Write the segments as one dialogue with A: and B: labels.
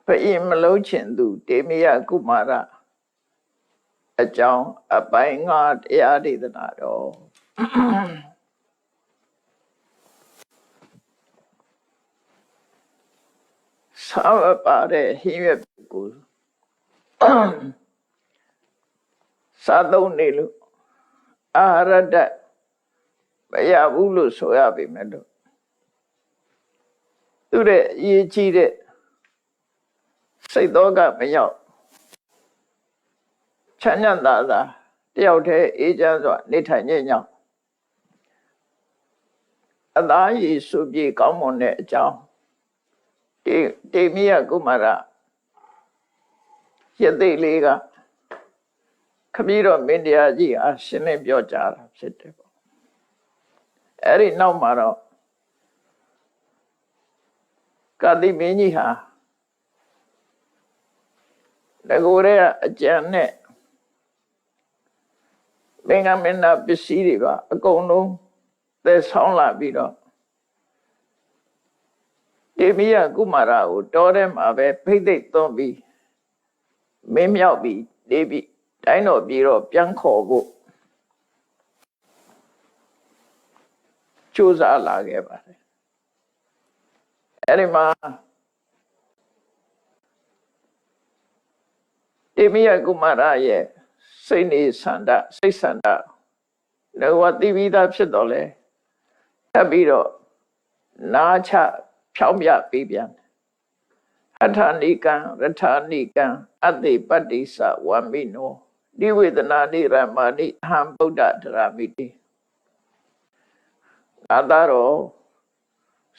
A: ဘိမလုံးချင်သူတေမယကုမာရအကြောင်းအပိုင်းငါတရားဒေသနာတော်ဆောင်းပါတဲ့ဟင်းရွက်ကိုစားသုံးနေလို့အာဟာရဓာတ်မရဘူးလို့ဆိုရပေမဲ့လို့သူတဲ့အရေးကြီးတဲ့စိတ်သောကမရောက်ချမ်းသာသာတယောက်တည်းအေးချမ်းစွာနေထိုင်ခြင်းကြောင့်အသားရည်စုပြေကောင်းမွန်တဲ့အကြောင်းတေမယကုမာရယသိလေးကခမည်းတော်မင်းတရားကြီးအားရှင်းလင်းပြောကြားတာဖြစ်တယ်ပေါ့အဲ့ဒီနောက်မှာတော့ကာတိမင်းကြီးဟာငကိုယ်ရဲ့အကြံနဲ့မင်္ဂမင်းသားပစ္စည်းတွေပါအကုန်လုံးသယ်ဆောင်လာပြီးတော့တေမယကုမာရကိုတောထဲမှာပဲဖိတ်သိပ်သွန်းပြီးမင်းမြောက်ပြီးနေပြီးတိုင်းတော်ပြီးတော့ပြန်ခေါ်ဖို့ကြိုးစားလာခဲ့ပါတယ်အဲဒီမှာတေမယကုမာရရဲ့စိတ်နေဆန္ဒစိတ်ဆန္ဒလောကတိပိသားဖြစ်တော်လဲထပ်ပြီးတော့နာချဖြောင်းပြပေးပြန်အထာနိကံရထာနိကံအတိပတ္တိသဝါမိနောဒီဝေဒနာနိရမဏိဟံဗုဒ္ဓဒရမိတိအာသာရော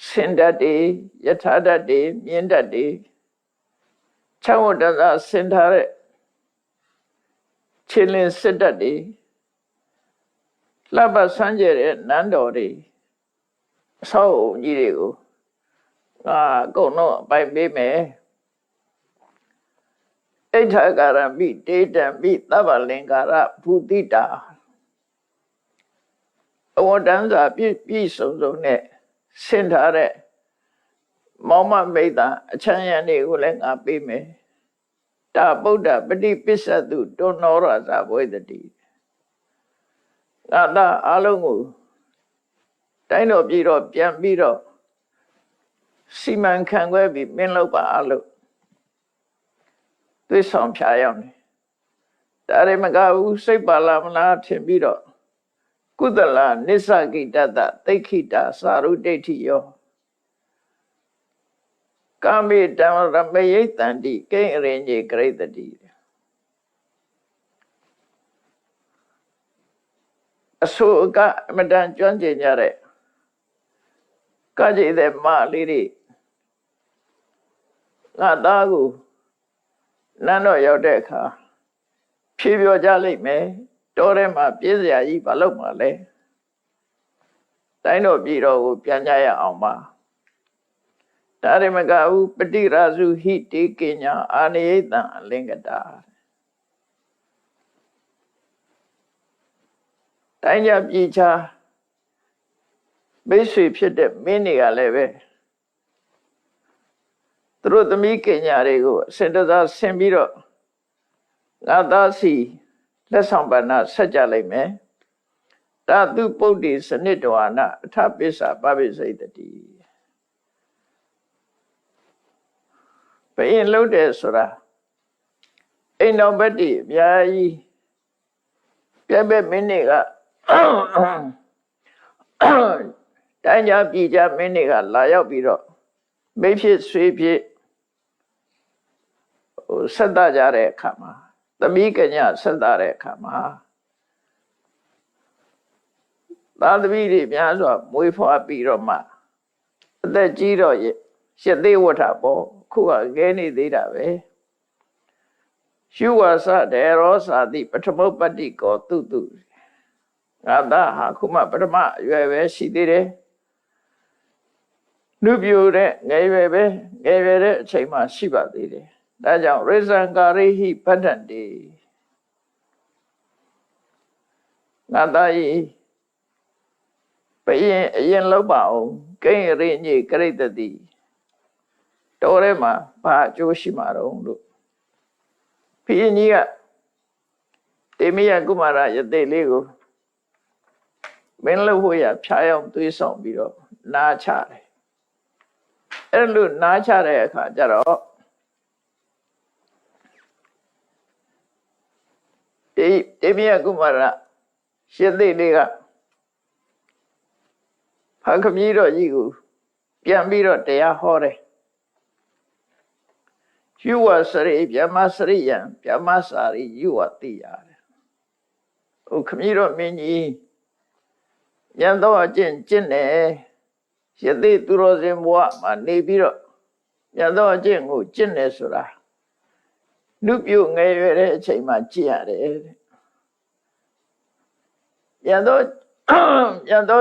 A: စင်တတ်တေယထာတတ်တေမြင်တတ်တေချဝတ္တသာစင်ထားတဲ့ခြေလင်းစစ်တတ်တေလှပဆန်းကျဲတဲ့နန်းတော်တွေအဆောက်အုံကြီးတွေကိုအကုန်လုံးအပိုင်ပေးမယ်ဣဋ္ဌကာရမိတေတံမိသဗ္ဗလင်္ကာရဘူတိတာအဝတ္တန်စာပြည့်စုံစုံနဲ့ဆင်ထားတဲ့မောမမိတ်တာအချမ်းရံတွေကိုလည်းငါပေးမယ်တာဗုဒ္ဓပฏิပစ္စတုတောနောရဇဘဝေတတိငါသာအလုံးကိုတိုင်းတော်ပြည်တော့ပြန်ပြီးတော့စီမံခန့်ခွဲပြီးမင်းလုပ်ပါလို့သွေးဆောင်ဖြာရောက်နေဒါရမကဘူးစိတ်ပါလာမလားထင်ပြီးတော့ကုသလနိစ္စကိတတသိခိတာသာရုဒိဋ္ဌိယောကာမေတံရမယိတန္တိကိဉ္ရိညေကရိတတိအဆိုကအမတန်ကျွမ်းကျင်ကြတဲ့ကကြိတဲ့မလေးတွေငါသားကိုနန်းတော်ရောက်တဲ့အခါဖြေပြောကြလိမ့်မယ်တောထဲမှာပြေးစရာကြီးဘာလို့မှလဲတိုင်းတော်ပြည်တော်ကိုပြန်ကြရအောင်ပါဒါရမကဘူးပฏิရာစုဟိတေကိညာအာနိယတံအလင်္ကတာတိုင်းကြပြည်ချမိတ်ဆွေဖြစ်တဲ့မင်းတွေကလည်းပဲသူတို့သမီးကိညာတွေကိုအစင်တစားဆင်ပြီးတော့ငါသားစီလက်ဆောင်ပဏ္ဏဆက်ကြလိုက်မယ်တာသူပုဒ္ဓိစနစ်တော်နာအထပစ္စာပပိစိတ်တိဘယင်လုံးတယ်ဆိုတာအိမ်တော်ဘက်တည်းအများကြီးပြက်မင်းတွေကတိုင်းကြပြည်ကြမင်းတွေကလာရောက်ပြီးတော့မိဖြစ်ဆွေဖြစ်ဆက်တကြတဲ့အခါမှာသမီးကညာဆက်တတဲ့အခါမှာသာသမီတွေများစွာမွေးဖွားပြီးတော့မှအသက်ကြီးတော့ရှစ်သေးဝထပေါ့ခုကငဲနေသေးတာပဲရှုဝါစဒေရောစာတိပထမပတ္တိကောတုငါသားဟာခုမှပထမအရွယ်ပဲရှိသေးတယ်လူပြိုတဲ့ငယ်ရွယ်ပဲငယ်ရွယ်တဲ့အချိန်မှရှိပါသေးတယ်ဒါကြောင့်ရိဇံကာရိဟိပဋ္ဌန္တိငါသားကြီးဘယင်အရင်လောက်ပါအောင်ကိဉ္ရိညေကရိတတိတ တော်ထဲမှာဘာအကျိုးရှိမှာတော့လို့ဘုရင်ကြီးကတေမယကုမာရယသိလေးကိုမင်းလို့ဖို့ရဖြားရောက်သွေးဆောင်ပြီးတော့နားချတယ်အဲ့လိုနားချတဲ့အခါကျတော့တေမယကုမာရယသိလေးကဖခမည်းတော်ကြီးကိုပြန်ပြီးတော့တရားဟောတယ်ယူဝစရိဗျမစရိယံဗျမစာရိယူဝတိရတယ်ခမည်းတော်မင်းကြီးဉာဏ်တော်အကျင့်ကျင့်တယ်ယသိသူတော်စင်ဘဝမှာနေပြီးတော့ဉာဏ်တော်အကျင့်ကိုကျင့်တယ်ဆိုတာနုပြုငယ်ရွယ်တဲ့အချိန်မှာကျင့်ရတယ်ဉာဏ်တော်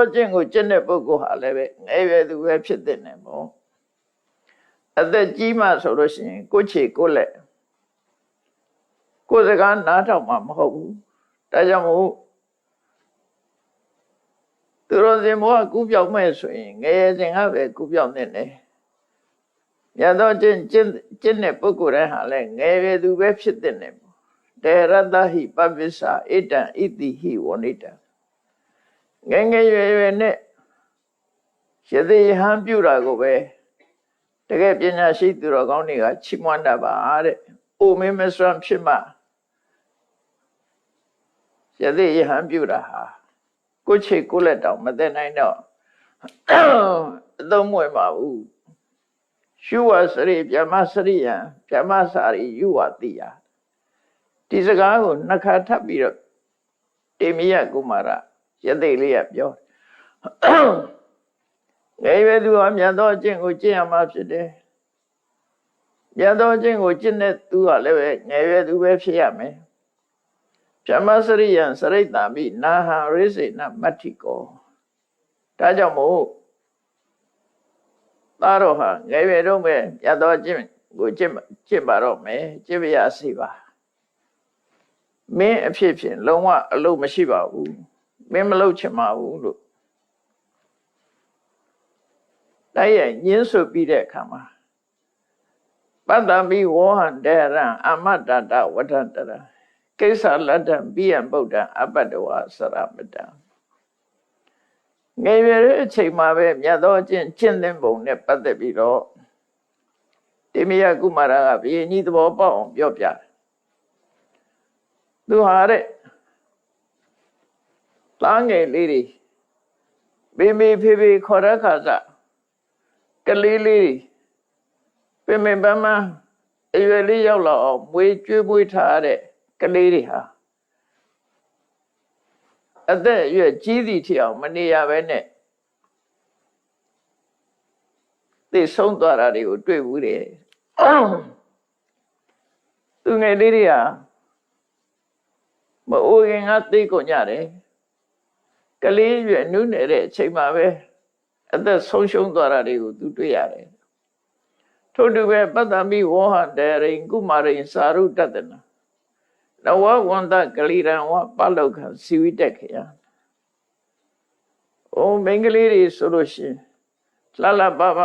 A: အကျင့်ကိုကျင့်တဲ့ပုဂ္ဂိုလ်ဟာလည်းပဲငယ်ရွယ်သူပဲဖြစ်တဲ့နေပေါ့အသက်ကြီးမှဆိုလို့ရှိရင်ကိုယ်ခြေကိုယ်လက်ကိုယ်စကားနားထောင်မှာမဟုတ်ဘူးဒါကြောင့်မို့သူတော်စင်ဘဝကူးပြောင်းမဲ့ဆိုရင်ငယ်စဉ်ကပဲကူးပြောင်းနေတယ်။မြတ်သောကျင့်တဲ့ပုဂ္ဂိုလ်တိုင်းဟာလည်းငယ်ရွယ်သူပဲဖြစ်တဲ့နေပေါ့။တေရတ္တဟိပပ္ပစ္စာဣတံဣတိဟိဝဏိတံငယ်ရွယ်နဲ့ယသိယဟန်ပြုတာကိုပဲတကယ်ပညာရှိသူတော်ကောင်းတွေကချီးမွမ်းတတ်ပါတဲ့။အိုမင်းမစွမ်းဖြစ်မှယသိယဟန်ပြုတာဟာကိုချေကိုလက်တောင်မသိနိုင်တော့အသုံးမဝင်ပါဘူးရှုဝစရိဗျမစရိယံဗျမစာရိယူဝတိယဒီစကားကိုနှစ်ခါထပ်ပြီးတော့တေမယကုမာရယသိလေးကပြောငယ်ရွယ်သူဟာမြတ်သောအကျင့်ကိုကျင့်ရမှာဖြစ်တယ်မြတ်သောအကျင့်ကိုကျင့်တဲ့သူကလည်းပဲငယ်ရွယ်သူပဲဖြစ်ရမယ်ဗျမစရိယံစရိတ္တမိနာဟံရိစေနမတ္ထိကောဒါကြောင့်မို့သားတော်ဟာငယ်ရွယ်တော့ပဲမြတ်သောအကျင့်ကိုကျင့်ပါတော့မယ်ကျင့်ပါရစေပါမင်းအဖြစ်ဖြင့်လုံးဝအလုပ်မရှိပါဘူးမင်းမလုပ်ချင်ပါဘူးလို့တိုက်ရိုက်ညင်းဆိုပြီးတဲ့အခါမှာပတ္တမိဝောဟံတေရံအမတ္တတဝဋ္ဌတရံကိစ္စလတ္တံပိယံဗုဒ္ဓံအပတ္တဝါစရမတံငယ်ရွယ်တဲ့အချိန်မှာပဲမြတ်သောအကျင့်ကျင့်သင်ပုံနဲ့ပတ်သက်ပြီးတော့တေမယကုမာရကဘုရင်ကြီးသဘောပေါက်အောင်ပြောပြတယ်သူဟာတဲ့သားငယ်လေးတွေမေဖေဖေခေါ်တဲ့ခါစကလေးလေးပင်ပန်းပန်းအရွယ်လေးရောက်လာအောင်မွေးကျွေးမွေးထားတဲ့ကလေးတွေဟာအသက်အရွယ်ကြီးသည့်ထက်အောင်မနေရပဲနဲ့သိဆုံးသွားတာတွေကိုတွေ့ဘူးတယ်သူငယ်လေးတွေဟာမအိုခင်ကသိကုန်ကြတယ်ကလေးရွယ်နုနယ်တဲ့အချိန်မှာပဲအသက်ဆုံးရှုံးသွားတာတွေကိုသူတွေ့ရတယ်ထို့တူပဲပတ္တမိဝောဟတေရိန်ကုမာရိန်စာရုတတနာနဝဝန္တကလိရံဝပလောကစီဝိတက်ခယမင်္ဂလေးတွေဆိုလို့ရှိရင်လှလှပပ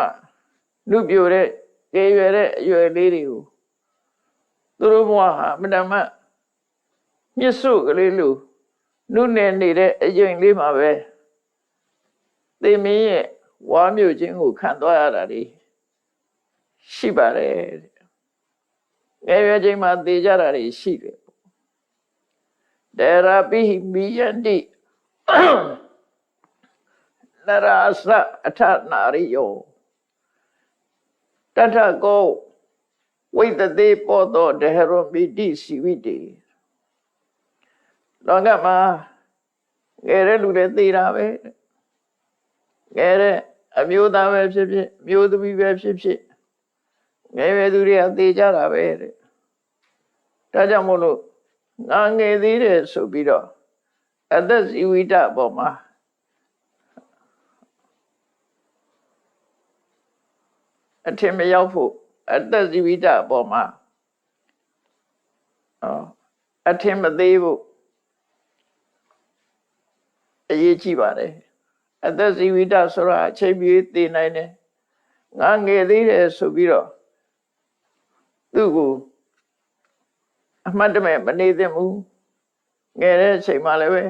A: လူပြိုတဲ့ကြေရွယ်တဲ့အရွယ်လေးတွေကိုသူတို့ဘဝဟာမတမမြစ်စုကလေးလိုနုနယ်နေတဲ့အရင်လေးမှာပဲသေမင်းရဲ့ဝါမြို့ချင်းကိုခံသွားရတာတွေရှိပါတယ်ငယ်ရွယ်ချိန်မှာသေကြတာတွေရှိတယ်တေရာပိမိယန္တိနရာစအထနာရိယောတထကောဝိတတိပောတောဒေဟရောမိတိစီဝိတေလောကမှာငယ်တဲ့လူတွေသေတာပဲငယ်တဲ့အမျိုးသားပဲဖြစ်ဖြစ်မျိုးသမီးပဲဖြစ်ဖြစ်ငယ်ရွယ်သူတွေကသေကြတာပဲတဲ့ဒါကြောင့်မို့လို့ငါငယ်သေးတယ်ဆိုပြီးတော့အသက်ဇီဝိတအပေါ်မှာအထင်မရောက်ဖို့အသက်ဇီဝိတအပေါ်မှာအထင်မသေးဖို့အရေးကြီးပါတယ်အသက်ဇီဝိတဆိုတာအချိန်ပြည့်သိနိုင်တယ်ငါငယ်သေးတယ်ဆိုပြီးတော့ သူ့ကိုအမှတ်တမဲ့မနေသင့်ဘူးငယ်တဲ့အချိန်မှလည်းပဲ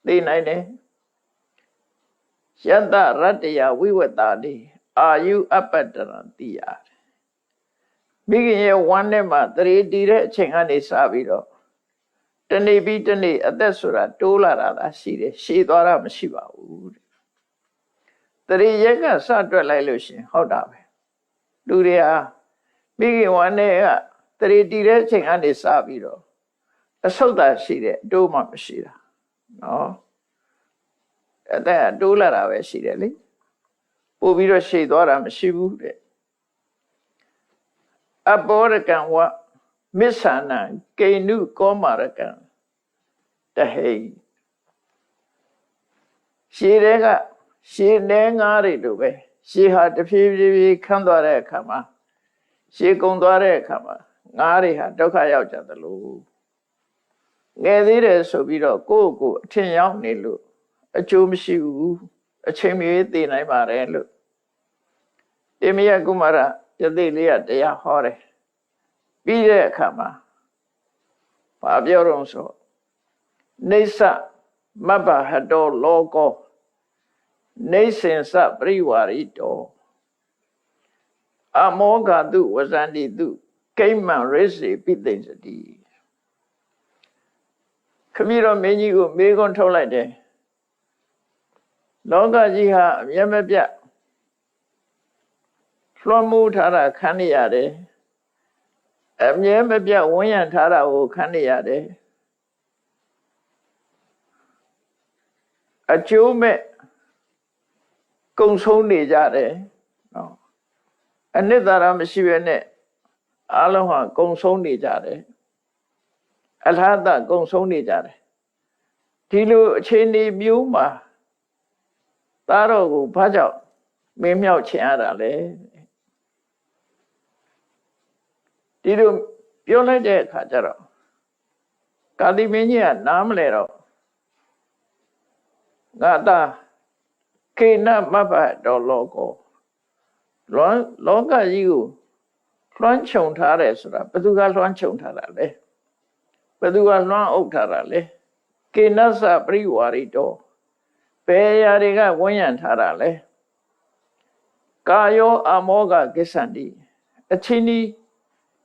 A: သိနိုင်တယ်ယတ္တရတ္တယဝိဝတ္တာတိအာယုအပ္ပတ္တရံတိယမိခင်ရဲ့ဝမ်းထဲမှာတရေတည်တဲ့အချိန်ကနေစပြီးတော့တနေ့ပြီးတနေ့အသက်ဆိုတာတိုးလာတာလားရှိတယ်ရှည်သွားတာမရှိပါဘူးတရေရက်ကစတွက်လိုက်လို့ရှင်ဟုတ်တာပဲလူတွေဟာမိခင်ဝမ်းထဲကတရေတည်တဲ့အချိန်ကနေစပြီးတော့အဆုတ်သာရှိတယ်အတိုးမှမရှိတာနော်အသက်အတိုးလာတာပဲရှိတယ်လေပို့ပြီးတော့ရှည်သွားတာမရှိဘူးတဲ့အဘောရကံဝမစ္ဆာနံကိဏုကောမာရကံတဟိရှည်တဲ့ကရှည်နေငါးတွေတို့ပဲရှည်ဟာတဖြည်းဖြည်းခန်းသွားတဲ့အခါမှာရှည်ကုံသွားတဲ့အခါမှာငါးတွေဟာဒုက္ခရောက်ကြသလိုငယ်သေးတယ်ဆိုပြီးတော့ကိုယ့်ကိုအထင်ရောက်နေလို့အကျိုးမရှိဘူးအချိန်မီသိနိုင်ပါတယ်လို့တေမယကုမာရယသိလေးကတရားဟောတယ်ပြီးတဲ့အခါမှာဘာပြောတော့ဆိုနေသမဘဟတောလောကောနေစင်စပရိဝါရိတောအမောဂတုဝဇန္တိတုကိမ္မံရိစေပိသိစတိခမည်းတော်မင်းကြီးကိုမေးခွန်းထုတ်လိုက်တယ်လောကကြီးဟာအမြဲမပြတ်လွှမ်းမိုးထားတာခံရရတယ်အမြဲမပြတ်ဝန်းရံထားတာကိုခံရရတယ်အကျိုးမဲ့ကုံဆုံးနေကြတယ်နော်အနှစ်သာရမရှိဘဲနဲ့အလုံးဟာကုံဆုံးနေကြတယ်အလဟတကုံဆုံးနေကြတယ်ဒီလိုအခြေအနေမျိုးမှာသားတော်ကိုဘာကြောင့်မင်းမြောက်ချင်ရတာလဲဒီလိုပြောလိုက်တဲ့အခါကျတော့ကာတိမင်းကြီးကနားမလဲတော့ငါသားခေနမဘတော်လောကောလောကကြီးကိုလွှမ်းခြုံထားတယ်ဆိုတာဘယ်သူကလွှမ်းခြုံထားတာလဲဘယ်သူကလွှမ်းအုပ်ထားတာလဲကေနသပရိဝါရိတောဘယ်ရာတွေကဝန်းရံထားတာလဲကာယောအမောဂကိစ္ဆန္တိအချင်းဒီ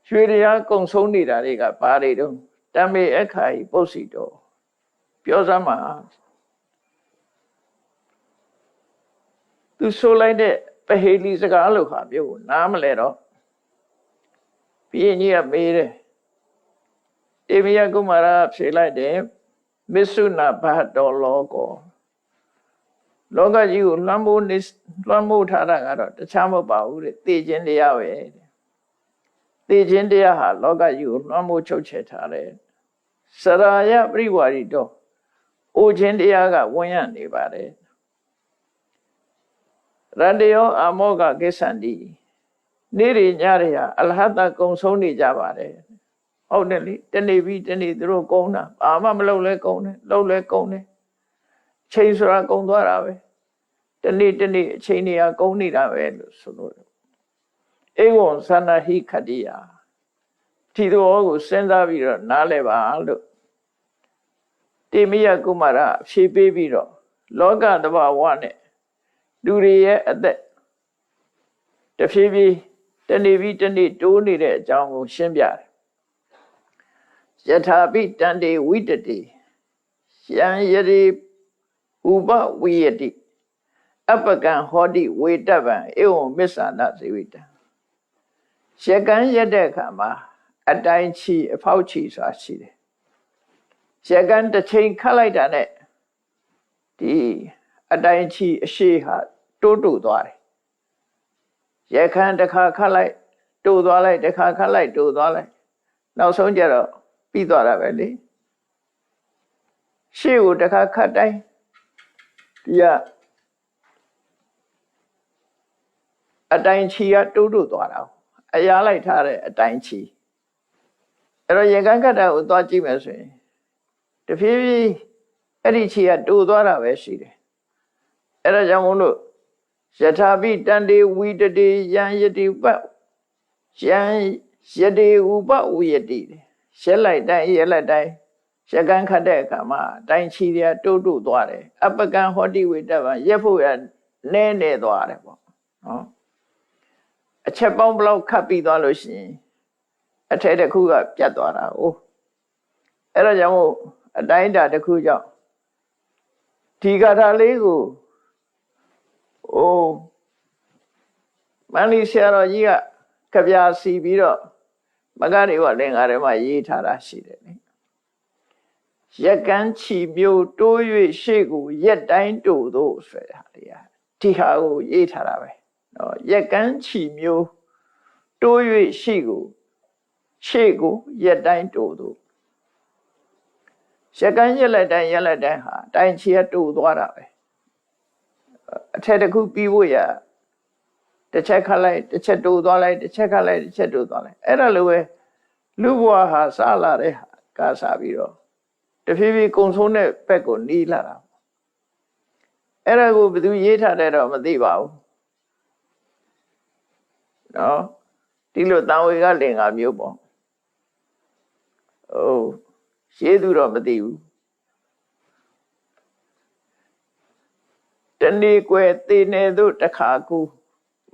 A: ရွှေတရားကုံဆုံးနေတာတွေကဘာတွေတုံးတမေအခါဤပု္ပ္စိတောပြောစမ်းမှာသူဆိုလိုက်တဲ့ပဟေလီစကားလို့ခါပြောနားမလဲတော့ဘုရင်ကြီးကမေးတယ်တေမယကုမာရဖြေလိုက်တယ်မစ္ဆုနာဘတ်တော်လောကောလောကကြီးကိုလွှမ်းမိုးထားတာကတော့တခြားမဟုတ်ပါဘူးတဲ့သိခြင်းတရားပဲသိခြင်းတရားဟာလောကကြီးကိုလွှမ်းမိုးချုပ်ချယ်ထားတယ်စရာယပရိဝါရိတောအိုခြင်းတရားကဝန်းရံနေပါတယ်ရတ္တယောအမောဂကိစ္ဆန္တိနေ့ရညရဟာအလဟတကုံဆုံးနေကြပါတယ်ဟုတ်တယ်လေတနေ့ပြီးတနေ့သူတို့ကုံတာဘာမှမလုပ်လဲကုံတယ်လုပ်လဲကုံတယ်ချိန်ဆိုတာကုံသွားတာပဲတနေ့တနေ့အချိန်တွေကကုံနေတာပဲလို့ဆိုလို့ဧဝံသနာဟိခတ္တိယဒီတော်ကိုစဉ်းစားပြီးတော့နားလဲပါလို့တေမယကုမာရဖြေပေးပြီးတော့လောကတဘာဝနဲ့လူတွေရဲ့အသက်တဖြည်းဖြည်းတနေ့ပြီးတနေ့တိုးနေတဲ့အကြောင်းကိုရှင်းပြတယ်ယထာပိတန္တေဝိတတိယံယတိဥပဝိယတိအပကံဟောတိဝေတဗံဧဝံမစ္ဆာနဇေဝိတံရကံရက်တဲ့အခါမှာအတိုင်းချီအဖောက်ချီဆိုတာရှိတယ်ရကံတစ်ချိန်ခတ်လိုက်တာနဲ့ဒီအတိုင်းချီအရှိဟာတိုးသွားတယ်ရကံတစ်ခါခတ်လိုက်တိုးသွားလိုက်တစ်ခါခတ်လိုက်တိုးသွားလိုက်နောက်ဆုံးကျတော့ပြီးသွားတာပဲလေရှေ့ကိုတစ်ခါခတ်တိုင်းဒီကအတိုင်းချီကတိုးသွားတာအရာလိုက်ထားတဲ့အတိုင်းချီအဲ့တော့ရေကန်းကတ္တာကိုသွားကြည့်မယ်ဆိုရင်တဖြည်းဖြည်းအဲ့ဒီချီကတိုးသွားတာပဲရှိတယ်အဲ့ဒါကြောင့်မို့လို့ယထာပိတန္တေဝိတတိယံယတိပယံ ယတိဥပဝိယတိရက်လိုက်တိုင်းရက်လိုက်တိုင်းရကန်းခတ်တဲ့အခါမှာတိုင်းချီရတိုးတိုးသွားတယ်အပကံဟောတိဝိတ္တဗံရက်ဖို့ရနဲနေသွားတယ်ပေါ့နော်အချက်ပေါင်းဘလောက်ခတ်ပြီးသွားလို့ရှိရင်အထက်တစ်ခုကပြတ်သွားတာ哦အဲ့ဒါကြောင့်မို့အတိုင်းအတာတစ်ခုကြောင့်ဒီဂါထာလေးကိုမန္လိဆရာတော်ကြီးကကြပြစီပြီးတော့မဂ္ဂရိဝလင်္ကာထဲမှာရေးထားတာရှိတယ်လေရက်ကန်းချီမျိုးတိုး၍ရှေ့ကိုရက်တိုင်းတိုးသို့ဆိုတာလေဒီဟာကိုရေးထားတာပဲနော်ရက်ကန်းချီမျိုးတိုး၍ရှေ့ကိုရက်တိုင်းတိုးသို့ရက်ကန်းရက်လိုက်တိုင်းဟာတိုင်းချီကတိုးသွားတာပဲအထက်တစ်ခုပြီးဖို့ရတစ်ချက်ခတ်လိုက်တစ်ချက်တိုးသွားလိုက်တစ်ချက်ခတ်လိုက်တစ်ချက်တိုးသွားလိုက်အဲ့ဒါလိုပဲလူဘဝဟာစားလာတဲ့ဟာကစားပြီးတော့တဖြည်းဖြည်းကုံဆုံးတဲ့ဘက်ကိုနီးလာတာအဲ့ဒါကိုဘယ်သူရေးထားတဲ့တော့မသိပါဘူးနော်ဒီလိုတန်ဝေကလင်္ကာမျိုးပေါ့ရေးသူတော့မသိဘူးတနေ့ကွယ်သေနေသူတခါကူ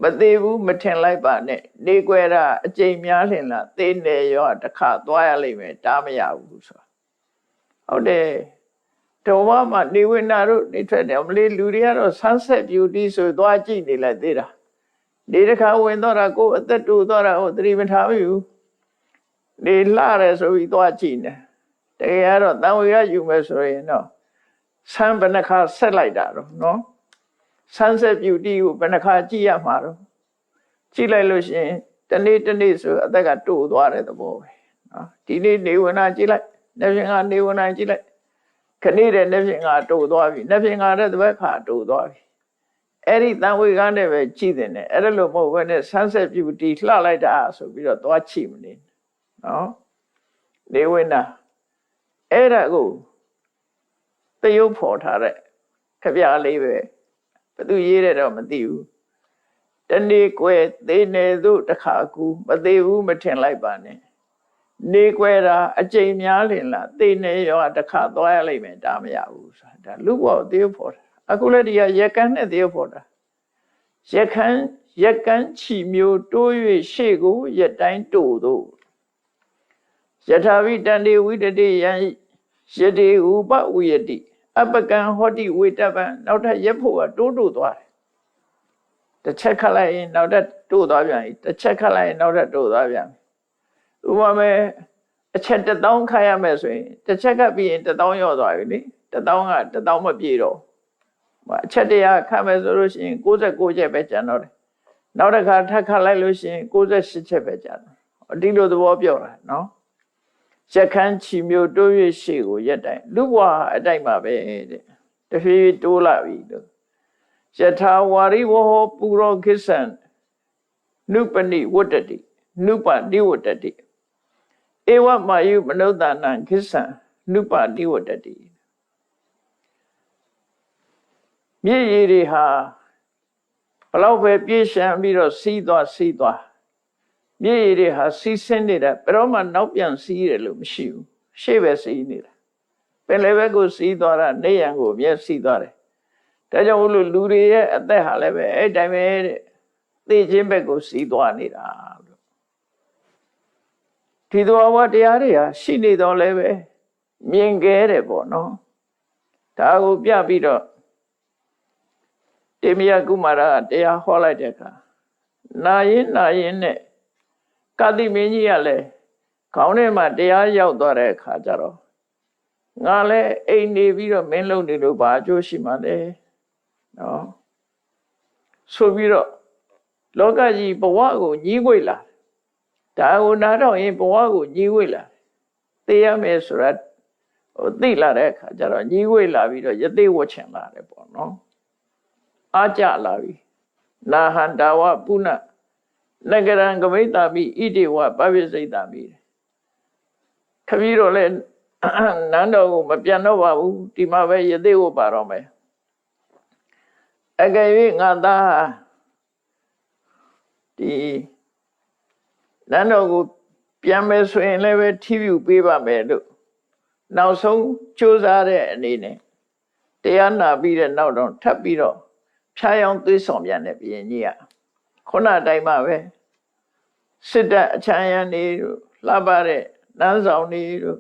A: မသေးဘူးမထင်လိုက်ပါနဲ့နေကွယ်တာအကျိန်များလင်လားသေနေရောတခါသွားရလိမ့်မယ်တားမရဘူးဆိုတာဟုတ်တယ်တော်မမှာနေဝိနာတို့နေထွက်တယ်မလေးလူတွေကတော့ sunset beauty ဆိုသွားကြည့်နေလိုက်သေးတာဒီတစ်ခါဝင်တော့တာကိုယ်အသက်တူတော့တာဟိုသတိမထားမိဘူးနေလှတယ်ဆိုပြီးသွားကြည့်နေတကယ်ကတော့တန်ဝေကယူမယ်ဆိုရင်တော့ဆန်းဘယ်နှခါဆက်လိုက်တာတော့နော် sunset beauty ကိုဘယ်နှခါကြည့်ရမှာတော့ကြည့်လိုက်လို့ရှိရင်တနေ့ဆိုအသက်ကတူသွားတဲ့သဘောပဲနော်ဒီနေ့နေဝင်နာကြည့်လိုက်နေ့ဖြင့်ကနေဝင်နာကြည့်လိုက်ခဏတဲ့နေ့ဖြင့်ကတူသွားပြီနေ့ဖြင့်ကတဲ့တစ်ဘက်ခါတူသွားပြီအဲ့ဒီတန်ဝေကနဲ့ပဲကြည့်တယ်နဲ့အဲ့ဒါလို့မဟုတ်ဘဲနဲ့ sunset beauty လှလိုက်တာဆိုပြီးတော့သွားချိမနေနော်နေဝင်နာအဲ့ဒါကိုတရုပ်ဖော်ထားတဲ့ခပြလေးပဲဘသူရေးတယ်တော့မသိဘူးတနေ့ကွယ်သေးနေသူတခါကူမသေးဘူးမထင်လိုက်ပါနဲ့နေကွယ်တာအကျိန်များလင်လားသေနေရောတခါသွားရလိမ့်မယ်ဒါမရဘူးဆိုတာဒါလူဘောတရုပ်ဖော်တာအခုလည်းဒီကရက်ကန်းနဲ့တရုပ်ဖော်တာရက်ကန်းချီမျိုးတိုး၍ရှေ့ကိုရက်တိုင်းတိုးသို့ယထာဝိတန္တိဝိတတိယံယတိဥပဝိယတိအပကံဟောတိဝိတ္တပံနောက်ထပ်ရက်ဖို့ကတိုးသွားတယ်တစ်ချက်ခတ်လိုက်ရင်နောက်ထပ်တိုးသွားပြန်ပြီတစ်ချက်ခတ်လိုက်ရင်နောက်ထပ်တိုးသွားပြန်ပြီဥပမာအချက်1000ခတ်ရမယ်ဆိုရင်တစ်ချက်ခတ်ပြီးရင်1000ရော့သွားပြီလေ1000က1000မပြည့်တော့အချက်100ခတ်မယ်ဆိုလို့ရှိရင်69ချက်ပဲကျန်တော့တယ်နောက်တစ်ခါထပ်ခတ်လိုက်လို့ရှိရင်68ချက်ပဲကျန်တော့ဒီလိုသဘောပြောတာနော်ရက်ကန်းချီမျိုးတိုး၍ရှေ့ကိုရက်တိုင်းလူဘဝအတိုက်မှာပဲတဲ့တဖြည်းဖြည်းတိုးလာပြီလို့ယထာဝါရိဝဟောပုရောခိသံနုပနိဝတ္တတိနုပတိဝတ္တတိဧဝမာယုမနုဿာနံခိသံနုပတိဝတ္တတိမြေရည်တွေဟာဘလောက်ပဲပြည့်ရှံပြီးတော့စီးသွားမြေရည်တွေဟာစီးဆင်းနေတာဘယ်တော့မှနောက်ပြန်စီးတယ်လို့မရှိဘူးရှေ့ပဲစီးနေတာပင်လယ်ဘက်ကိုစီးသွားတာနေရန်ကိုမျက်စီးသွားတယ်ဒါကြောင့်မို့လို့လူတွေရဲ့အသက်ဟာလည်းပဲအဲ့တိုင်းပဲတဲ့သိချင်းဘက်ကိုစီးသွားနေတာလို့ဒီသဘောတရားတွေဟာရှိနေတော့လည်းပဲမြင်ခဲ့တယ်ပေါ့နော်ဒါကိုပြပြီးတော့တေမယကုမာရကတရားဟောလိုက်တဲ့အခါနာရင်နဲ့ကတိမင်းကြီးကလည်းခေါင်းထဲမှာတရားရောက်သွားတဲ့အခါကျတော့ငါလည်းအိမ်နေပြီးတော့မင်းလုံနေလို့ဘာအကျိုးရှိမှလဲနော်ဆိုပြီးတော့လောကကြီးဘဝကိုညှိခွေလာဒါကိုနားတော့ရင်ဘဝကိုညှိခွေလာသိရမယ်ဆိုတာသိလာတဲ့အခါကျတော့ညှိခွေလာပြီးတော့ယသိဝတ်ချင်လာတယ်ပေါ့နော်အားကြလာပြီနာဟန္တာဝပုဏ္ဏနဂရံကမိတ္တာပိဣတိဝပပိစိတ်တာမိခမီးတော့လဲနန်းတော်ကိုမပြန်တော့ပါဘူးဒီမှာပဲယသိဝတ်ပါတော့မယ်အကယ်၍ငါသားဒီနန်းတော်ကို ပြန်မယ်ဆိုရင်လည်းပဲထိပြုပေးပါမယ်လို့နောက်ဆုံးကြိုးစားတဲ့အနေနဲ့တရားနာပြီးတဲ့နောက်တော့ထပ်ပြီးတော့ဖြားယောင်းသွေးဆောင်ပြန်တဲ့ဘုရင်ကြီးကခုနတိုင်းမှာပဲစစ်တပ်အချမ်းရံနေတို့လှပတဲ့နန်းဆောင်နေတို့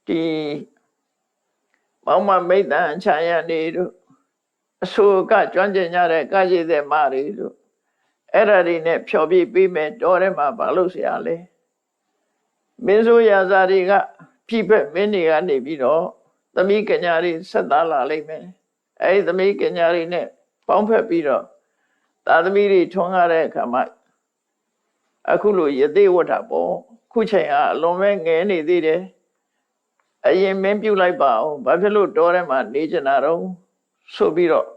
A: ဒီမောင်မမိတ်တန်အချမ်းရံနေတို့အဆိုကကျွမ်းကျင်ကြတဲ့ကာရှိတဲ့မတွေတို့အဲ့ဒါတွေနဲ့ဖြောပြပေးမယ်တော်ထဲမှာဘာလို့ဆရာလဲမင်းဆိုရာဇာတွေကပြိဖက်မင်းတွေကနေပြီးတော့သမီးကညာတွေဆက်သားလာလိမ့်မယ်အဲ့ဒီသမီးကညာတွေနဲ့ပေါင်းဖက်ပြီးတော့သာသမီတွေထွန်းကားတဲ့အခါမှာအခုလိုယသိဝတ္ထပေါ့ခုချိန်ကအလွန်ပဲငဲနေသေးတယ်အရင်မင်းပြုတ်လိုက်ပါအောင်ဘာဖြစ်လို့တော်ထဲမှာနေကြတာတော့ဆိုပြီးတော့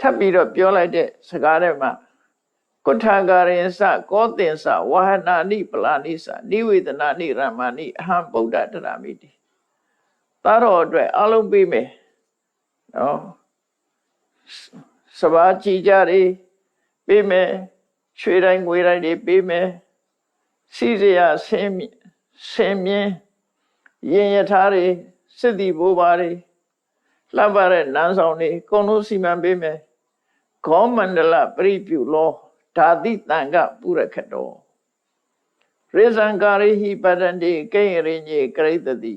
A: ထပ်ပြီးတော့ပြောလိုက်တဲ့စကားထဲမှာကုဋ္ဌာကာရင်စကောသင်္စဝဟနာနိပလာနိစနိဝေဒနာနိရမဏိအဟံဗုဒ္ဓတရမိတိသားတော်အတွက်အလုံးပေးမယ်နော်စဘာကြည်ကြတွေပေးမယ်ရွှေတိုင်းငွေတိုင်းတွေပေးမယ်စီစရာဆင်းမြင်းရင်ရထားတွေစစ်သည်ဘိုးဘာတွေလှပတဲ့နန်းဆောင်တွေအကုန်လုံးစီမံပေးမယ်ခောမန္တလပရိပြုလောဓာတိတံကပုရခတောရေဇံကာရိဟိပတန္တိကိဉ္ရိညေကရိတတိ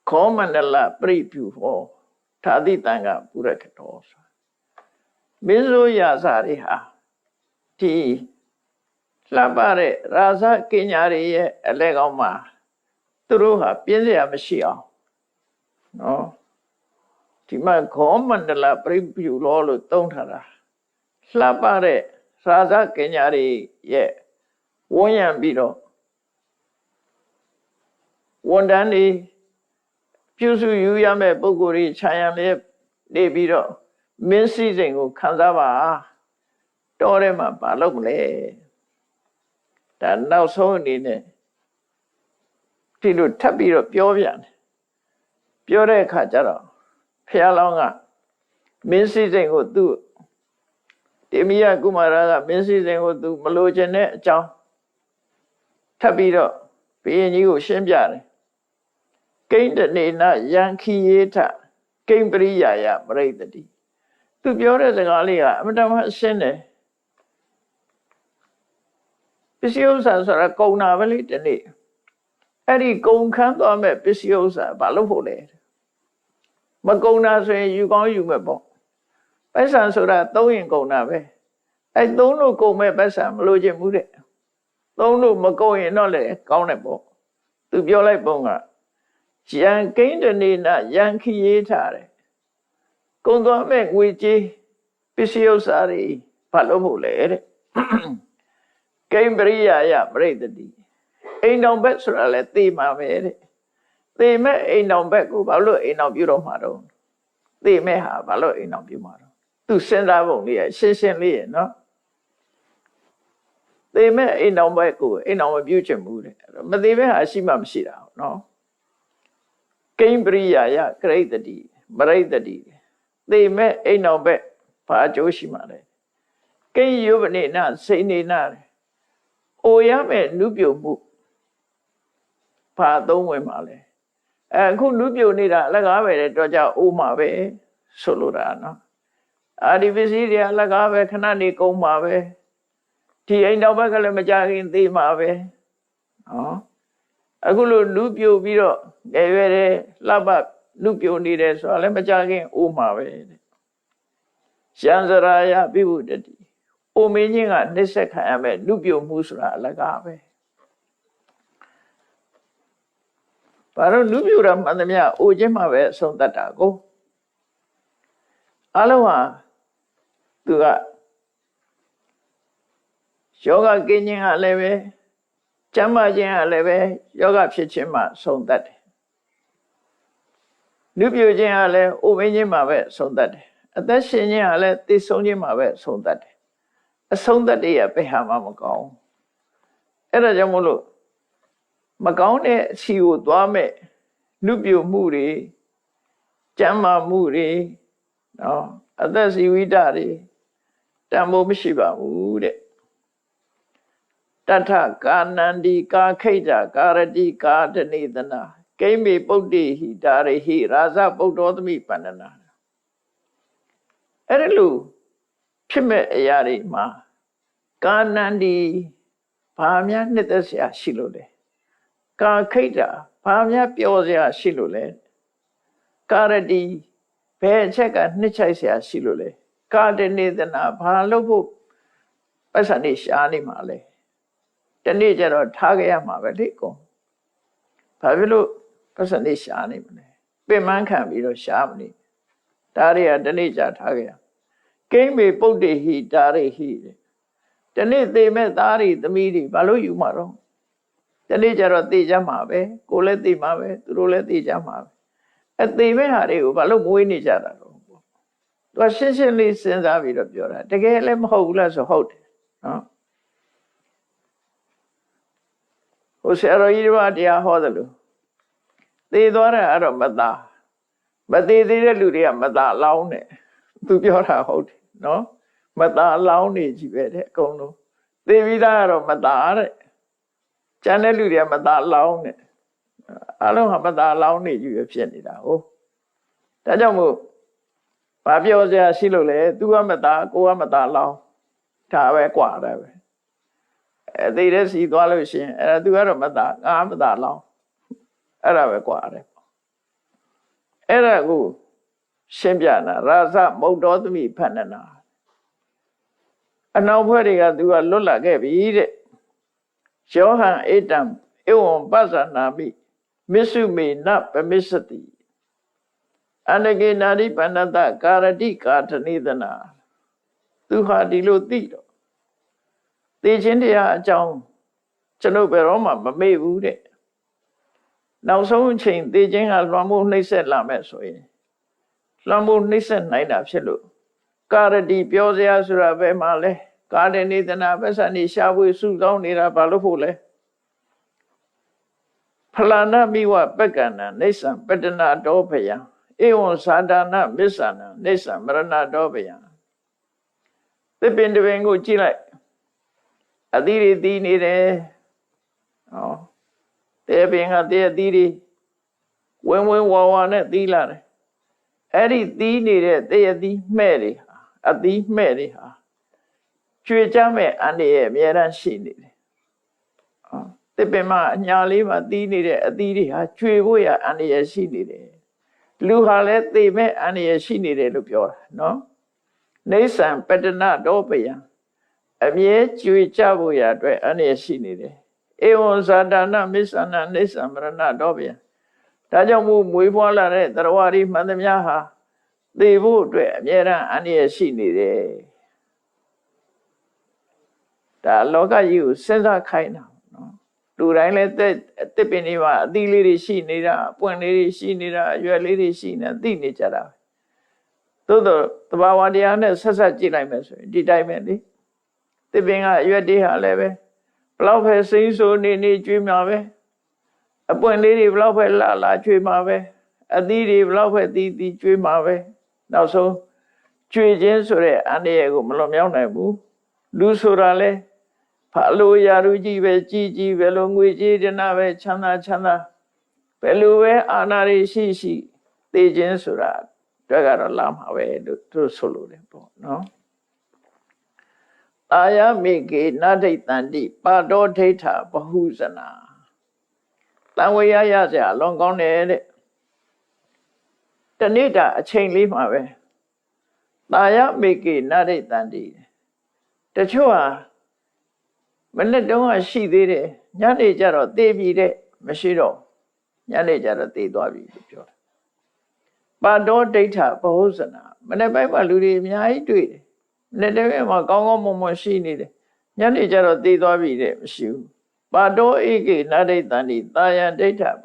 A: ခောမန္တလပရိပြုဟောဓာတိတံကပုရခတောမင်းဆိုရာဇာတွေဟာဒီလှပတဲ့ရာဇကင်ညာတွေရဲ့အလဲကောင်းမှာသူတို့ဟာပြင်းစရာမရှိအောင်နော်ဒီမှာခောမန္တလပရိပြုလောလို့သုံးထားတာလှပတဲ့ရာဇကင်ညာတွေရဲ့ဝန်းရံပြီးတော့ဝန်တန်းတွေပြုစုယူရမယ့်ပုဂ္ဂိုလ်တွေခြံရံမြဲနေပြီးတော့မင်းစည်းစိမ်ကိုခံစားပါတော်ထဲမှာမလုပ်မလဲဒါနောက်ဆုံးအနေနဲ့ဒီလိုထပ်ပြီးတော့ပြောပြန်တယ်ပြောတဲ့အခါကျတော့ဖះလောင်းကမင်းစည်းစိမ်ကိုသူ့တေမိယကုမာရကမင်းစည်းစိမ်ကိုသူမလိုချင်တဲ့အကြောင်းထပ်ပြီးတော့ဘုရင်ကြီးကိုရှင်းပြတယ်ကိန္တနေနယံခိယေထကိမ္ပရိယာယပရိသတိသူပြောတဲ့စကားလေးကအမတမရှင်းတယ်ပစ္စည်းဥစ္စာဆိုတာကုန်တာပဲလေဒီနေ့အဲ့ဒီကုန်ခန်းသွားမဲ့ပစ္စည်းဥစ္စာဘာလို့ဖို့လဲမကုန်တာဆိုရင်ယူကောင်းယူမဲ့ပေါ့ပိုက်ဆံဆိုတာသုံးရင်ကုန်တာပဲအဲ့သုံးလို့ကုန်မဲ့ပိုက်ဆံမလိုချင်ဘူးတဲ့သုံးလို့မကုန်ရင်တော့လေကောင်းတယ်ပေါ့သူပြောလိုက်ပုံကယံကိန္ဒနေနယံခိယေထားတယ်ကုန်သွားမဲ့ငွေကြေးပစ္စည်းဥစ္စာတွေဘာလို့ဖို့လဲတဲ့ကိမ္ပရိယာယပရိသတိအိမ်တော်ဘက်ဆိုတာလဲသိမှာပဲတဲ့သိမဲ့အိမ်တော်ဘက်ကိုဘာလို့အိမ်တော်ပြုတော့မှာတော့သိမဲ့ဟာဘာလို့အိမ်တော်ပြုမှာတော့သူစဉ်းစားပုံလေးရရှင်းရှင်းလေးရနော်သိမဲ့အိမ်တော်ဘက်ကိုအိမ်တော်မပြုချင်ဘူးတဲ့မသိမဲ့ဟာရှိမှမရှိတာနော်ကိမ္ပရိယာယကရိတတိပရိသတိသိမဲ့အိမ်တော်ဘက်ဘာအကျိုးရှိမှာလဲကိယုပနေနစိနေနအိုရမဲ့နုပြုတ်မှုဘာသုံးဝင်မှာလဲအခုနုပြုတ်နေတာအလကားပဲတော့ကြောက်အိုးမှာပဲဆိုလိုတာနော်အာဒီပစ္စည်းတွေအလကားပဲခဏနေကုန်မှာပဲဒီအိမ်တော်ဘက်ကလည်းမကြခင်သိမှာပဲနော်အခုလိုနုပြုတ်ပြီးတော့ငယ်ရွယ်တဲ့လှပနုပြုတ်နေတယ်ဆိုတာလည်းမကြခင်အိုးမှာပဲရှံစရာယပိဝုတတိအိုမင်းချင်းကနှိစ္စခံရမယ်နုပြုတ်မှုဆိုတာအလကားပဲဘာလို့နုပြုတ်တာမှန်သမျှအိုခြင်းမှာပဲအဆုံးသတ်တာကိုအလုံးဟာသူကယောဂကင်းခြင်းကလည်းပဲကျမ်းမာခြင်းကလည်းပဲယောဂဖြစ်ခြင်းမှာဆုံးသတ်တယ်နုပြုတ်ခြင်းကလည်းအိုမင်းခြင်းမှာပဲဆုံးသတ်တယ်အသက်ရှင်ခြင်းကလည်းသိဆုံးခြင်းမှာပဲဆုံးသတ်တယ်အဆုံးသတ်တဲ့ဘယ်ဟာမှမကောင်းအဲ့ဒါကြောင့်မို့လို့မကောင်းတဲ့အစီကိုသွားမဲ့နုပြုတ်မှုတွေကျမ်းမာမှုတွေနော်အသက်စီဝိတတွေတန်ဖိုးမရှိပါဘူးတဲ့ Tata Kanandi Ka Kaita Karati Ka Tanidana Kami Bodhi Hi Dari Hi Raza Bodhodmi Panana Erelu Pime Yari Ma Kanandi Pamya Nitasya Shilole Ka Kaita Pamya Pyosya Shilole Karati Pechaka Nichasya Shilole Ka Tanidana Palobu Pasani Shani Male The nature of Tagaya Mavalico Pavilo Pasani Shani Male Beman can be no shamni Daria the nature Tagaya Came me Bodhi he Dari he The need they met Dari the meeting Balu Yumaro The nature of the Jamabe Coleti Mave Ruleti Jamabe At the Mehari Balu Muini Jara was essentially since I will of your the Galem Holas of Hot. Usero Ivadia Hodalu. They don't have a mother, but they did a Luria Mada Laune to your house, no? Mada Laune, Givecono. They vidar of Madare Chaneluria Mada Laune. I don't have Mada Laune, you have seen it. Oh, Tajamu Pabiosia Silole, Duamata, Goamata Lao, Tave Quadave. They just see Galusian, and I do a Mada, Amada Lao. Era Quare. Era go Shimbiana, Raza, Modotmi Panana. And now where they do a Lula gave eat it. Johan Etam, Ewan Bazanabi, Missumi, not permissity. And again, Nadi Panada, Karadi Katanidana. Tu Hadilo Tito. The India John Chanoberoma, May wood it. Now so chain, the Jinga Lamu Nisan Lamesway. Lamu Nisan Night Absolute. Karadi Piosia Surave Male, Gardenidana Besani Shabu Sudan Nira Balufule. Palana Miwa Begana, Nisan, Bedana Dobaya. Eon Sadana, Missana, Nisan, Marana Dobaya. The Bindavango Chile. Adiri Dini. Oh. There being a dear Didi. When we were on it, Dila. Eddie Dini, they are the Mary. At the Mary. Chujame and the Mieran Shini. The Bema, Nyalima Dini, Adidi, Chuya and the Shini. Luhalet, they met and the Shini, Lupio. No? Nasan, Petana, Dobaya. A mere Chuichabuya, and the Shini. Eon Sadana, Missana, Nisam, Rana, Dobia. Tajamu, Muivola, Tawari, Madamiaha. They would wear Yera and the Shini. The Loga you, Senda Kaina. Do I let that Tepiniva, the lady Shinira, Puaniri Shinira, your lady Shina, Dinichara. Todo the Bawadiana, Sasaji, I mean, did I mean? The being a your dear leve. Love has seen so nearly dream of it. A point lady love la dream of it. A needy love at the dream of it. Now so, Chuijin Sore and the Ego Malomyanabu, Lusurale, Palo Yaruji, Gigi, Velonguiji, Denave, Chana, Pelue, Anari Shishi, the Jinsura, Dagara Lam away to Solo, no? Aya Miki, Nadi Tandi, Pado Tata, Bahuzana. Langwaya Yaza, long gone air. The Nita, a chain leaf my way. Aya Miki, Nadi Tandi. The Chua, when they don't see the Yanni Jaro, they be the Machiro. Yanni Jaro, they do be the Pado Tata, Bahuzana. When I buy my Ludi, I do it. Never my Gongo machine. Yanni Jaro, they do be the shoe. Pado Igi, Nadi Tandi, Taya data.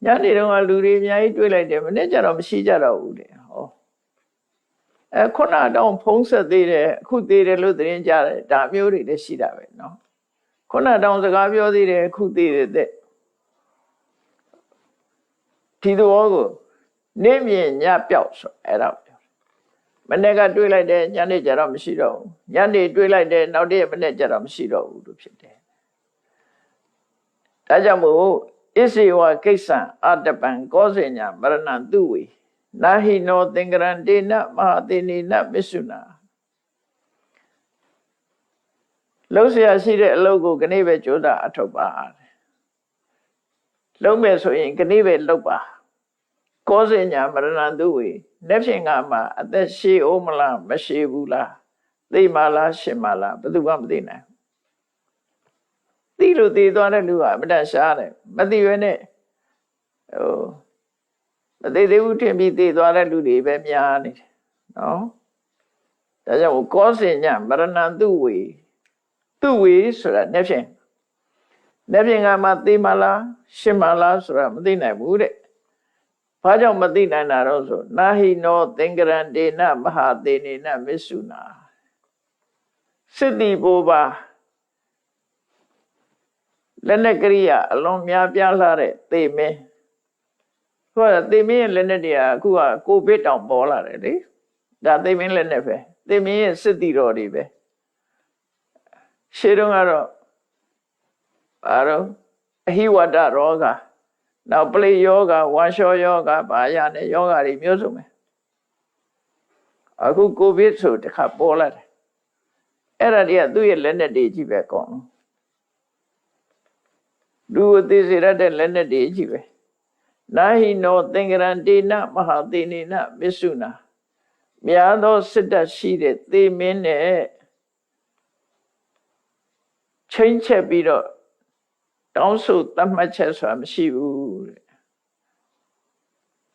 A: Yanni don't Ludi, I do like them, Nature of Shijaro. Oh. A corner down Ponsa de could they look in Jar, Damuri, the Shida, no? Corner down the Gavio de could they the Tiduogo. Name ye Yapioso, at out. မနေ့ကတွေးလိုက်တယ်ညနေကျတော့မရှိတော့ဘူးညနေတွေးလိုက်တယ်နောက်တည့်မနေ့ကျတော့မရှိတော့ဘူးလို့ဖြစ်တယ်ဒါကြောင့်မို့ဣစေဝကိစ္စံအတပံကောစေညာမရဏံသူဝေနာဟိနောသင်္ကရံတေနမဟာသေနိနမစ္ဆုနာလုံးเสียရှိတဲ့အလုပ်ကိုခဏပဲကြိုးစားအထောက်ပါလုံးမယ်ဆိုရင်ခဏပဲလုပ်ပါကောစေညာမရဏံသူဝေလက်ဖြင့်ကမှအသက်ရှည်အောင်မလားမရှည်ဘူးလားသိမလားရှင်မလားဘယ်သူမှမသိနိုင်သိလို့သိသွားတဲ့လူကအမတန်ရှားတယ်မသိရနဲ့မသိသေးဘူးထင်ပြီးသိသွားတဲ့လူတွေပဲများနေတယ်နော်ဒါကြောင့်ကောစေညာမရဏံသူဝေဆိုတာလက်ဖြင့်ကမှသိမလားရှင်မလားဆိုတာမသိနိုင်ဘူးတဲ့ဘာကြောင့်မသိနိုင်တာတော့ဆိုနာဟိနောသင်္ကရံတေနမဟာသေနေနမစ္ဆုနာစစ်တီဘိုးပါလက်နဲ့ကရိယာအလွန်များပြားလာတဲ့သေမင်းဟိုကသေမင်းရဲ့လက်နဲ့တွေကအခုကကိုဗစ်တောင်ပေါ်လာတယ်လေဒါသေမင်းလက်နဲ့ပဲသေမင်းရဲ့စစ်တီတော်တွေပဲရှေးတုန်းကတော့ဘာတော့အဟိဝတ္တရောဂါနောက်ပလိယောဂဝါရှောယောဂဘာရနဲ့ယောဂတွေမျိုးစုံပဲအခုကိုဗစ်ဆိုတခါပေါ်လာတယ်အဲ့ဒါတွေကသူ့ရဲ့လက်နဲ့တွေကြီးပဲကောင်းလူအသေးစေရတဲ့လက်နဲ့တွေကြီးပဲနာဟိနောသင်္ကရံတေနမဟာသေနေနမစ္ဆုနာများသောစစ်တပ်ရှိတဲ့သေမင်းနဲ့ချိန်ချက်ပြီးတော့တောင်းဆိုသတ်မှတ်ချက်ဆိုတာမရှိဘူးတဲ့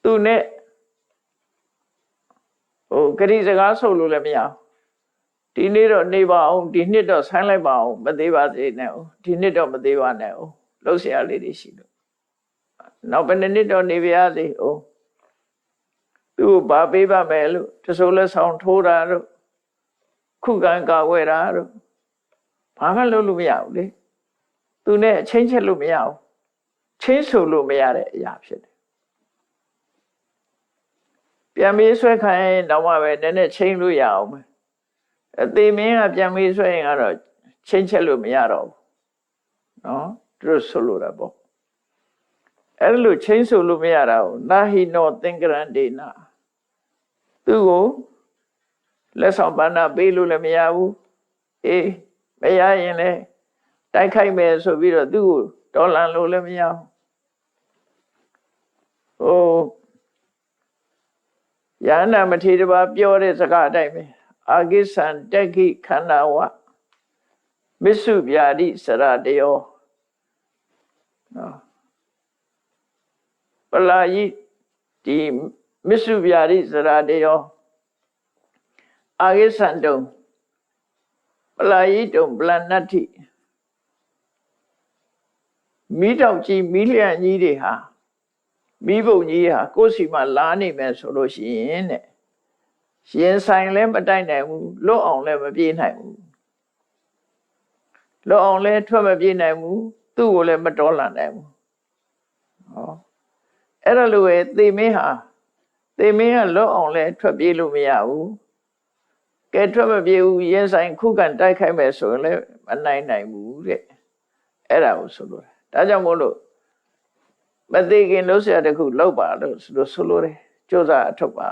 A: သူနဲ့ဂရိစကားဆိုလို့လည်းမရဘူးဒီနေ့တော့နေပါအောင်ဒီနှစ်တော့ဆိုင်းလိုက်ပါအောင်မသေးပါသေးနဲ့ဒီနှစ်တော့မသေးပါနဲ့လှုပ်ရှားလေးတွေရှိလို့နောက်ဘယ်နှစ်တော့နေပါစေသူ့ဘာပေးပါမယ်လို့တဆိုးလက်ဆောင်ထိုးတာတို့ခုခံကာဝဲတာတို့ဘာမှလုပ်လို့မရဘူးလေသူနဲ့ချင်းချက်လို့မရဘူးချင်းဆိုလို့မရတဲ့အရာဖြစ်တယ်ပြန်မေးဆွဲခံရင်တော့မှပဲနည်းနည်းချင်းလို့ရအောင်ပဲအသေးမင်းကပြန်မေးဆွဲရင်ကတော့ချင်းချက်လို့မရတော့ဘူးနော်သူတို့ဆိုလို့တာပေါ့အဲ့လိုချင်းဆိုလို့မရတာကိုနာဟိနောသင်္ကရံဒေနာသူ့ကိုလက်ဆောင်ပန္နပေးလို့လည်းမရဘူးအေးမရရင်လည်းတိုက်ခိုက်မယ်ဆိုပြီးတော့သူ့ကိုတော်လန်လို့လည်းမရဘူးယန္နာမထေရဘာပြောတဲ့စကားအတိုင်းပဲအာဂိသံတက်ခိခန္ဓာဝမစ္စုဗျာတိစရတယောပလာယိဒီမစ္စုဗျာတိစရတယောအာဂိသံတုံပလာယိတုံပလနတ္ထိမိတောက်ကြီးမိလျံကြီးတွေဟာမိဘုံကြီးဟာကိုယ်စီမှာလာနေမယ်ဆိုလို့ရှိရင်တဲ့ရင်ဆိုင်လည်းမတိုက်နိုင်ဘူးလွတ်အောင်လည်းမပြေးနိုင်ဘူးလွတ်အောင်လည်းထွက်မပြေးနိုင်ဘူးသူ့ကိုလည်းမတော်လှန်နိုင်ဘူးအဲ့ဒါလိုပဲသေမင်းကလွတ်အောင်လည်းထွက်ပြေးလို့မရဘူးကဲထွက်မပြေးဘူးရင်ဆိုင်ခုခံတိုက်ခိုက်မယ်ဆိုရင်လည်းမနိုင်ဘူးတဲ့အဲ့ဒါကိုဆိုလို့ဒါကြောင့်မို့လို့မသိခင်လို့ဆရာတခုလောက်ပါလို့ဆိုလို့တယ်ကြိုးစားအထောက်ပါ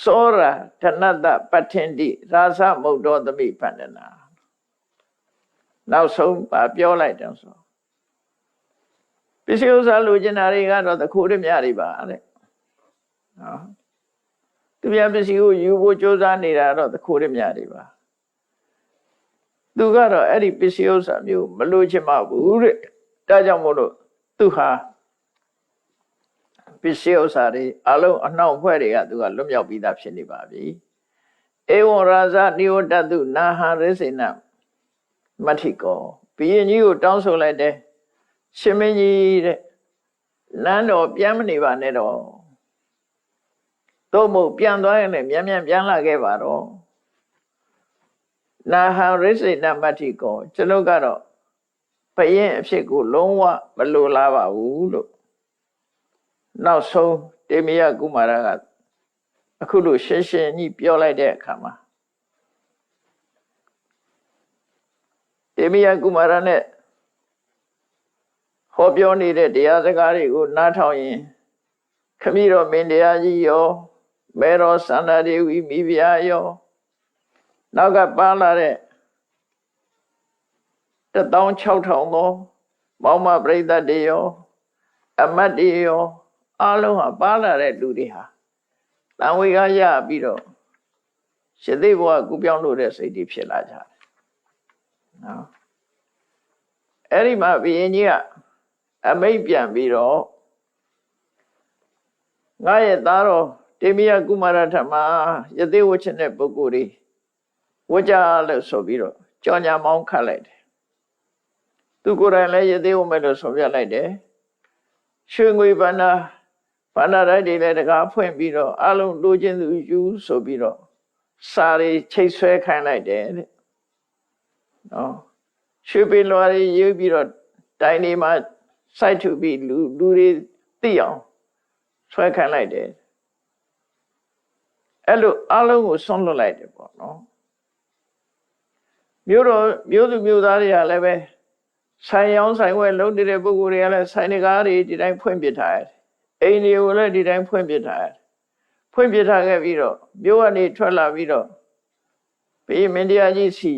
A: သောရဓနတပဋ္ဌင်တိရာသမုတ်တော်သမိပန္နနာနောက်ဆုံးပါပြောလိုက်တယ်ဆိုပစ္စည်းဥစ္စာလိုချင်တာတွေကတော့တခိုးရမြတွေပါတဲ့နော်သူများပစ္စည်းကိုယူဖို့ကြိုးစားနေတာတော့တခိုးရမြတွေပါသူကတော့အဲ့ဒီပစ္စည်းဥစ္စာမျိုးမလိုချင်ပါဘူးတဲ့ဒါကြောင့်မို့လို့သူဟာပစ္စည်းဥစ္စာတွေအလုံးအနှောင့်အယှက်တွေကသူကလွတ်မြောက်ပြီးသားဖြစ်နေပါပြီဧဝံရာဇနိဝတ္တတုနာဟရိစေနမတ္ထိကောဘုရင်ကြီးကိုတောင်းဆိုလိုက်တယ်ရှင်မင်းကြီးတဲ့လမ်းတော်ပြန်မနေပါနဲ့တော့သို့မဟုတ်ပြန်သွားရင်လည်းမြန်ပြန်လာခဲ့ပါတော့နာဟရိစေနမတ္ထိကောကျွန်ုပ်ကတော့ ရင်အဖြစ်ကိုလုံးဝမလိုလားပါဘူးလို့နောက်ဆုံးတေမယကုမာရကအခုလိုရှင်းရှင်းကြီးပြောလိုက်တဲ့အခါမှာတေမယကုမာရနဲ့ဟောပြောနေတဲ့တရားစကားတွေကိုနားထောင်ရင်ခမည်းတော်မင်းတရားကြီးရောမေတော်စန္ဒဒေဝီမိဖုရားရောနောက်ကပါလာတဲ့16000သောမောင်မပရိသတ်တွေရောအမတ်တွေရောအားလုံးဟာပါလာတဲ့လူတွေဟာတန်ဝေကရပြီးတော့ရှသေဘဝကူပြောင်းလို့တဲ့စိတ်တွေဖြစ်လာကြတယ်နော်အဲ့ဒီမှာဘုရင်ကြီးကအမိတ်ပြန်ပြီးတော့ငါရဲ့သားတော်တေမယကုမာရထမယသေဝချင်တဲ့ပုဂ္ဂိုလ်တွေဝကြလို့ဆိုပြီးတော့ကြော်ညာမောင်းခတ်လိုက်တယ်သူကိုယ်တိုင်လည်းယသေဝမဲ့လို့ဆိုပြလိုက်တယ်ရွှေငွေဘန္နာရိုက်တွေလည်းတကားဖွင့်ပြီးတော့အလုံးလိုချင်သူယူဆိုပြီးတော့စာတွေချိတ်ဆွဲခိုင်းလိုက်တယ်တဲ့နော်ရွှေပင်လွာတွေရေးပြီးတော့တိုင်တွေမှာစိုက်ထုပြီးလူတွေသိအောင်ဆွဲခိုင်းလိုက်တယ်အဲ့လိုအလုံးကိုဆွန့်လွတ်လိုက်တယ်ပေါ့နော်မျိုးသူမျိုးသားတွေကလည်းပဲဆိုင်ရောင်းဆိုင်ဝဲလုံးနေတဲ့ပုဂ္ဂိုလ်တွေကလည်းဆိုင်ကားတွေဒီတိုင်းဖွင့်ပြထားတယ်အိမ်တွေကိုလည်းဒီတိုင်းဖွင့်ပြထားတယ်ဖွင့်ပြထားခဲ့ပြီးတော့မြို့ကနေထွက်လာပြီးတော့ဘုရင်မင်းတရားကြီးစီ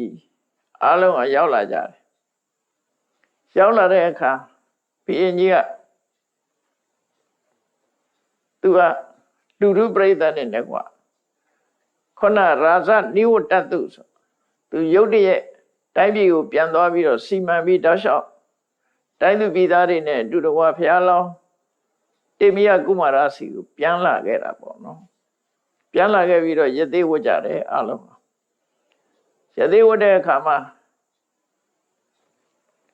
A: အားလုံးကရောက်လာကြတယ်ရောက်လာတဲ့အခါဘုရင်ကြီးကသူကလူထုပရိသတ်နဲ့ကွာခုနရာဇနိဝတ္တတုဆိုသူရုတ်တရက်တိုင်းပြည်ကိုပြန်သွားပြီးတော့စီမံပြီးတောက်လျှောက်တိုင်းသူပြည်သားတွေနဲ့အတူတကွာဖျားလောင်းတေမယကုမာရစီကိုပြန်လာခဲ့တာပေါ့နော်ပြန်လာခဲ့ပြီးတော့ယသေဝတ်ကြတယ်အလုံးယသေဝတ်တဲ့အခါမှာ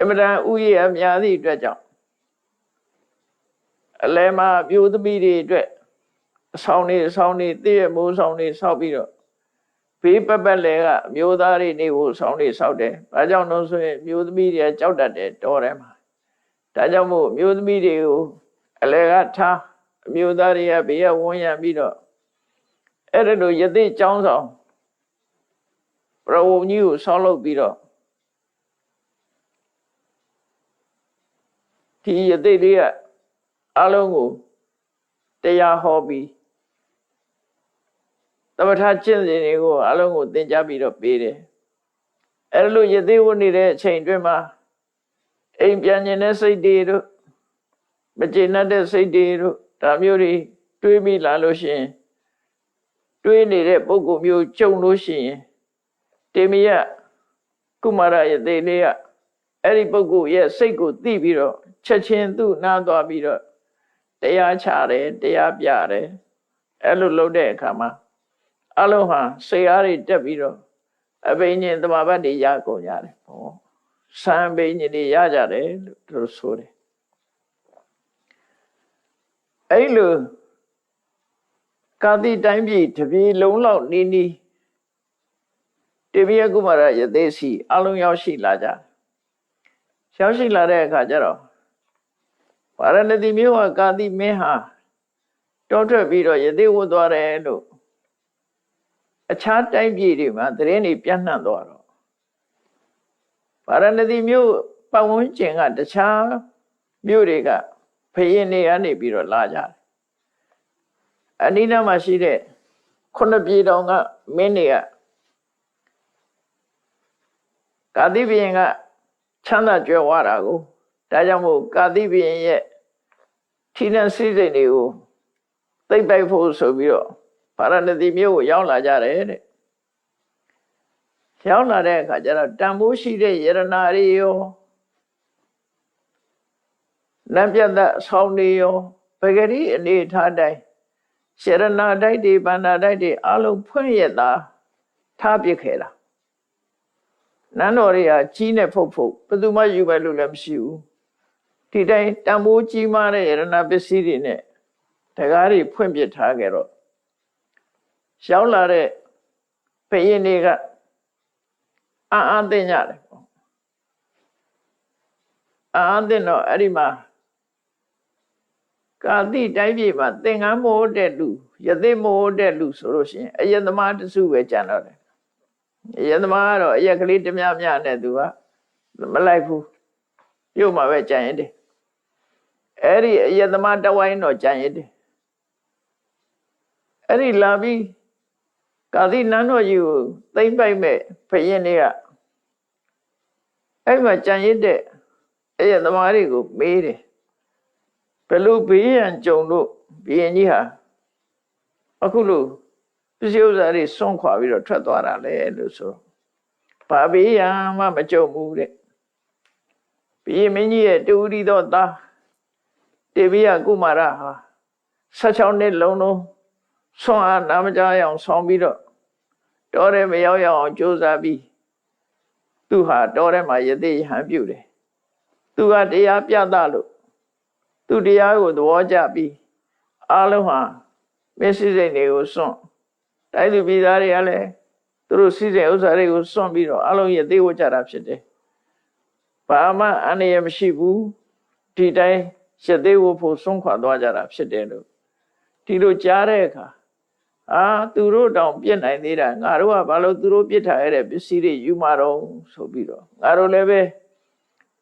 A: အမှန်တန်ဥယျာဉ်အများသည့်အတွက်ကြောင့်အလဲမှာမျိုးသမီးတွေအတွက်အဆောင်တွေတည့်ရမိုးဆောင်တွေဆောက်ပြီးတော့ဘေးပတ်ပတ်လည်းကအမျိုးသားတွေနေဖို့ဆောင်တွေဆောက်တယ်။ဘာကြောင့်လို့ဆိုရင်မျိုးသမီးတွေကကြောက်တတ်တယ်တော်တယ်မှာ။ဒါကြောင့်မို့မျိုးသမီးတွေကိုအလဲကထားအမျိုးသားတွေကဘေးကဝန်းရံပြီးတော့အဲ့ဒါလိုယသိကျောင်းဆောင်ပရဝုံကြီးကိုဆောက်လုပ်ပြီးတော့ဒီယသိတွေကအလုံးကိုတရားဟောပြီးသမထကျင့်စဉ်တွေကိုအလုံးကိုသင်ကြားပြီးတော့ပေးတယ်အဲ့လိုယသိဝတ်နေတဲ့အချိန်တွင်မှာအိမ်ပြန်ခြင်းတဲ့စိတ်တွေတို့မကျေနပ်တဲ့စိတ်တွေတို့ဒါမျိုးတွေတွေးမိလာလို့ရှိရင်တွေးနေတဲ့ပုဂ္ဂိုလ်မျိုးကြုံလို့ရှိရင်တေမယကုမာရယသိလေးကအဲ့ဒီပုဂ္ဂိုလ်ရဲ့စိတ်ကိုသိပြီးတော့ချက်ချင်းသူ့နားသွားပြီးတော့တရားချတယ်တရားပြတယ်အဲ့လိုလုပ်တဲ့အခါမှာအလုံးဟာစိတ်အားတွေတက်ပြီးတော့အဘိညာဉ်သမာပတ်တွေရကုန်ကြတယ်ဟောစံဘိညာဉ်တွေရကြတယ်လို့သူဆိုတယ်အဲ့လိုကာတိတိုင်းပြည်တပြည်လုံးလောက်နီးနီးတေမယကုမာရယသေစီအလုံးရောက်ရှိလာကြရောက်ရှိလာတဲ့အခါကျတော့ဗာရဏသီမြို့ကကာတိမင်းဟာတောထွက်ပြီးတော့ယသေဝတ်သွားတယ်လို့အခြားတိုင်းပြည်တွေမှာသတင်းတွေပြန့်နှံ့သွားတော့ဗာရဏသီမြို့ပတ်ဝန်းကျင်ကတခြားမြို့တွေကဘုရင်တွေကနေပြီးတော့လာကြတယ်အနိနာမှာရှိတဲ့9ပြည်တော်ကမင်းတွေကကာတိဘုရင်ကချမ်းသာကြွယ်ဝတာကိုဒါကြောင့်မို့ကာတိဘုရင်ရဲ့ထိနှံစည်းစိမ်တွေကိုသိမ့်ပိုက်ဖို့ဆိုပြီးတော့ဗာရဏသီမြို့ကိုရောက်လာကြတယ်တဲ့ရောက်လာတဲ့အခါကျတော့တန်ဖိုးရှိတဲ့ယရနာတွေရောနတ်ပြတ်အဆောင်တွေရောပဂရိအနေထားတိုင်းယရနာတိုက်တွေဗန္နာတိုက်တွေအလုံးဖွင့်ရတာထားပစ်ခဲ့တာနန်းတော်တွေကကြီးနဲ့ဖုတ်ဘယ်သူမှယူမယ်လို့လည်းမရှိဘူးဒီတိုင်းတန်ဖိုးကြီးမားတဲ့ယရနာပစ္စည်းတွေနဲ့တကားတွေဖွင့်ပစ်ထားခဲ့တော့ရောက်လာတဲ့ဘုရင်တွေကအံ့အားသင့်ကြတယ်ပေါ့ တဲ့တော့အဲ့ဒီမှာကာတိတိုင်းပြည်မှာသင်္ကန်းမိုးတဲ့လူယသိမိုးတဲ့လူဆိုလို့ရှိရင်အယက်သမားတစုပဲကြံတော့တယ်အယက်သမားကတော့အယက်ကလေးတများများနဲ့သူကမလိုက်ဘူးပြုတ်မှာပဲကြံရင်တယ်အဲ့ဒီအယက်သမားတဝိုင်းတော့ကြံရင်တယ်အဲ့ဒီလာပြီးကာတိနန်းတော်ကြီးကိုသိမ့်ပိုက်မဲ့ဘုရင်တွေကအဲ့မှာကြံရစ်တဲ့အယက်သမားတွေကိုမေးတယ်ဘယ်လိုဘေးရန်ကြုံလို့ဘုရင်ကြီးဟာအခုလို့ပစ္စည်းဥစ္စာတွေစွန့်ခွာပြီးတော့ထွက်သွားတာလေလို့ဆိုဘာဘေးရန်မှမကြုံဘူးတဲ့ဘုရင်မင်းကြီးရဲ့တူရီတော်သားတေဗိယကုမာရဟာ16နှစ်လုံးလုံးဆွမ်းအားနာမကြအောင်ဆောင်းပြီးတော့တောထဲမရောက်အောင်ကြိုးစားပြီးသူဟာတောထဲမှာယသိဟန်ပြုတယ်သူကတရားပြသလို့သူတရားကိုသဘောကျပြီးအားလုံးဟာမင်းစည်းစိမ်တွေကိုစွန့်တိုင်းသူပြည်သားတွေကလည်းသူတို့စည်းစိမ်ဥစ္စာတွေကိုစွန့်ပြီးတော့အားလုံးယသိဝကြတာဖြစ်တယ်ဘာမှအန္တရာယ်မရှိဘူးဒီတိုင်းယသိဝဖို့စွန့်ခွာသွားကြတာဖြစ်တယ်လို့ဒီလိုကြားတဲ့အခါသူတို့တောင်ပြစ်နိုင်သေးတာငါတို့ကဘာလို့သူတို့ပြစ်ထားရတဲ့ပစ္စည်းတွေယူမှာတော့ဆိုပြီးတော့ငါတို့လည်းပဲ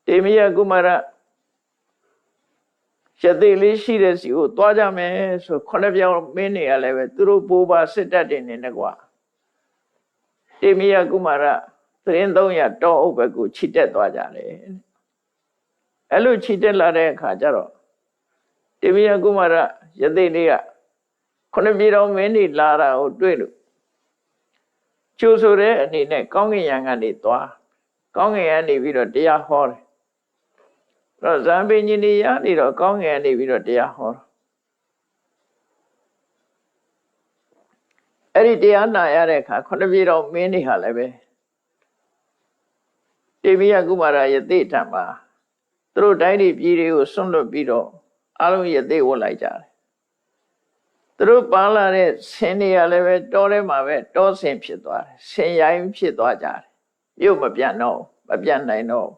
A: တေမိယကုမာရယသိလေးရှိတဲ့စီကိုသွားကြမယ်ဆို9ပြောင်းမင်းတွေကလည်းပဲသူတို့ဘိုးဘစစ်တပ်တွေနေနဲ့ကွာတေမိယကုမာရသတင်း300တောအုပ်ဘက်ကိုခြိတက်သွားကြတယ်အဲ့လိုခြိတက်လာတဲ့အခါကျတော့တေမိယကုမာရယသိလေးက9ပြည်တော်မင်းတွေလာတာကိုတွေ့လို့ကျိုးဆိုတဲ့အနေနဲ့ကောင်းကင်ယံကနေသွားကောင်းကင်ယံနေပြီးတော့တရားဟောတယ်တော့ဇံပင်ကြီးနေရနေတော့ကောင်းကင်ကနေပြီးတော့တရားဟောတယ်အဲ့ဒီတရားနာရတဲ့အခါ9ပြည်တော်မင်းတွေဟာလည်းပဲတေမိယကုမာရယသိထံမှာသူတို့တိုင်းပြည်တွေကိုဆွန့်လွတ်ပြီးတော့အလုံးယသိဝတ်လိုက်ကြတယ်သူတို့ပါလာတဲ့ဆင်းတွေကလည်းပဲတောထဲမှာပဲတောဆင်ဖြစ်သွားတယ်ဆင်ရိုင်းဖြစ်သွားကြတယ်ပြုတ်မပြတ်တော့မပြတ်နိုင်တော့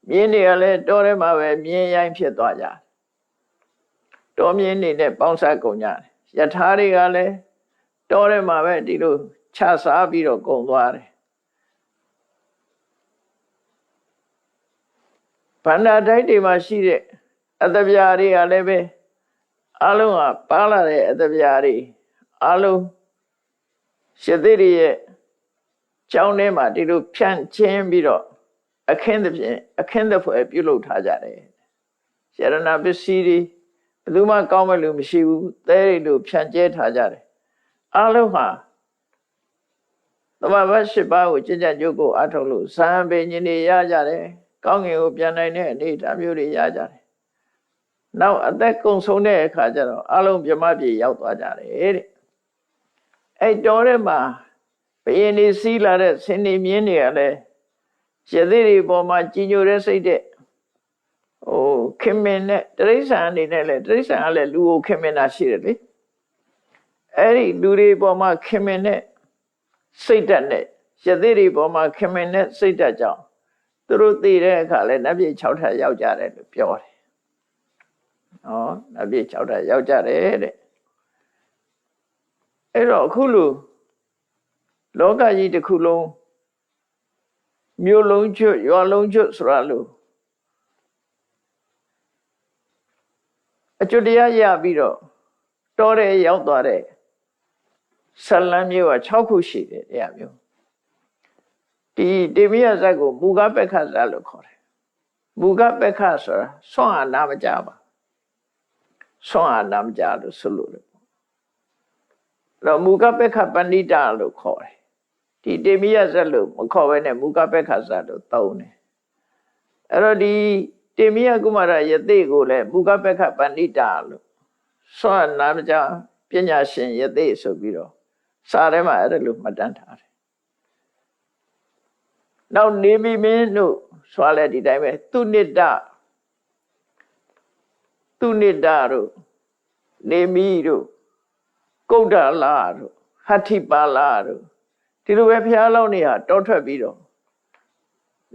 A: မြင်းတွေကလည်းတောထဲမှာပဲမြင်းရိုင်းဖြစ်သွားကြတယ်တောမြင်းတွေနဲ့ပေါင်းစပ်ကုန်ကြတယ်ယထာတွေကလည်းတောထဲမှာပဲဒီလိုခြားစားပြီးတော့ကုန်သွားတယ်ဗန္ဒာတိုက်တွေမှာရှိတဲ့အတ္တပြာတွေကလည်းပဲအလုံးကပါလာတဲ့အတ္တပြာတွေအလုံးရှစ်သိရရဲ့ကျောင်းထဲမှာဒီလိုဖြန့်ချင်းပြီးတော့အခင်းသဖွယ်ပြုလုပ်ထားကြတယ်ရတနာပစ္စည်းတွေဘယ်သူမှကောင်းမဲ့လူမရှိဘူးသဲတွေလိုဖြန့်ကျဲထားကြတယ်အလုံးဟာသမဘတ်8ပါးကိုကြည်ကြကြုတ်ကိုအထုတ်လို့ဇံပင်ရှင်တွေရကြတယ်ကောင်းကင်ကိုပြန်နိုင်တဲ့အနေအထားမျိုးတွေရကြတယ်နောက်အသက်ကုန်ဆုံးတဲ့အခါကျတော့အလုံးပြမပြေရောက်သွားကြတယ်တဲ့အဲ့တော်ထဲမှာဘယင်းနေစီးလာတဲ့ဆင်းနေမြင်းတွေကလည်းယသိတွေပေါ်မှာကြီးညိုတဲ့စိတ်တဲ့ခင်မင်နဲ့တရိษံအနေနဲ့လည်းတရိษံကလည်းလူကိုခင်မင်တာရှိတယ်လေအဲ့ဒီလူတွေပေါ်မှာခင်မင်တဲ့စိတ်ဓာတ်နဲ့ယသိတွေပေါ်မှာခင်မင်တဲ့စိတ်ဓာတ်ကြောင့်သူတို့သိတဲ့အခါလည်းနတ်ပြည်6ထပ်ရောက်ကြတယ်လို့ပြောတယ်နတ်ပြည်6ထပ်ရောက်ကြတယ်တဲ့အဲ့တော့အခုလိုလောကကြီးတစ်ခုလုံးမြို့လုံးကျွတ်ရွာလုံးကျွတ်ဆိုတာလို့အကျွတ်တရားရပြီးတော့တောထဲရောက်သွားတဲ့ဇလံမျိုးက6ခုရှိတယ်တရားမျိုးဒီတေမိယဇတ်ကိုမူကပက္ခဇတ်လို့ခေါ်တယ်မူကပက္ခဆိုတာဆွမ်းအားနာမကြပါဆွမ်းအားနာမကြလို့ဆိုလို့တယ်တော့မူကပက္ခပဏိတလို့ခေါ်တယ်ဒီတေမိယဇတ်လို့မခေါ်ဘဲနဲ့မူကပက္ခဇတ်လို့သုံးတယ်အဲ့တော့ဒီတေမိယကုမာရယသိကိုလည်းမူကပက္ခပဏိတလို့ဆွမ်းနာမကြပညာရှင်ယသိဆိုပြီးတော့စာထဲမှာအဲ့ဒါလို့မှတ်တမ်းထားတယ်နောက်နေမိမင်းတို့ဆိုလဲဒီတိုင်းပဲသူနိတ္တတို့နေမိတို့ကုဋ္ဌလာတို့ဟဋ္ဌိပါလာတို့ဒီလိုပဲဘုရားလောင်းနေဟာတောထွက်ပြီးတော့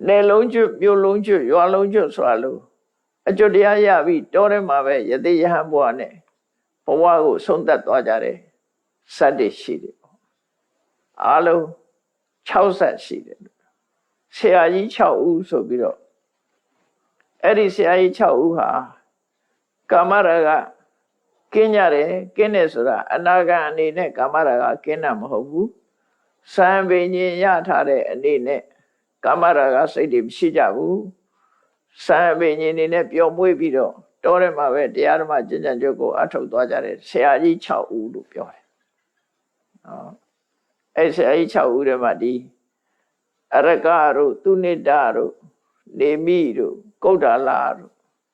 A: နယ်လုံးကျွတ်မြို့လုံးကျွတ်ရွာလုံးကျွတ်ဆိုတာလို့ အကျွတ်တရားရပြီးတောထဲမှာပဲယသိယဟန်ဘဝနဲ့ဘဝကိုဆုံးသက်သွားကြတယ်စက်တွေရှိတယ်ပေါ့အားလုံး6ဆက်ရှိတယ်ဆရာကြီး6ဦးဆိုပြီးတော့အဲ့ဒီဆရာကြီး6ဦးဟာကာမရာဂကင်းကြတယ်ကင်းတယ်ဆိုတာအနာဂတ်အနေနဲ့ကာမရာဂကင်းတာမဟုတ်ဘူးစံပင်ရှင်ရထားတဲ့အနေနဲ့ကာမရာဂစိတ်တွေမရှိကြဘူးစံပင်ရှင်နေနဲ့ပျော်မွေ့ပြီးတော့တောထဲမှာပဲတရားဓမ္မကျင့်ကြံကြုတ်ကိုအထုတ်သွားကြတယ်ဆရာကြီး6ဦးလို့ပြောတယ်အဲ့ဆရာကြီး6ဦးထဲမှာဒီအရကတို့သူနိတတို့နေမိတို့ကုဋ္ဌာလတို့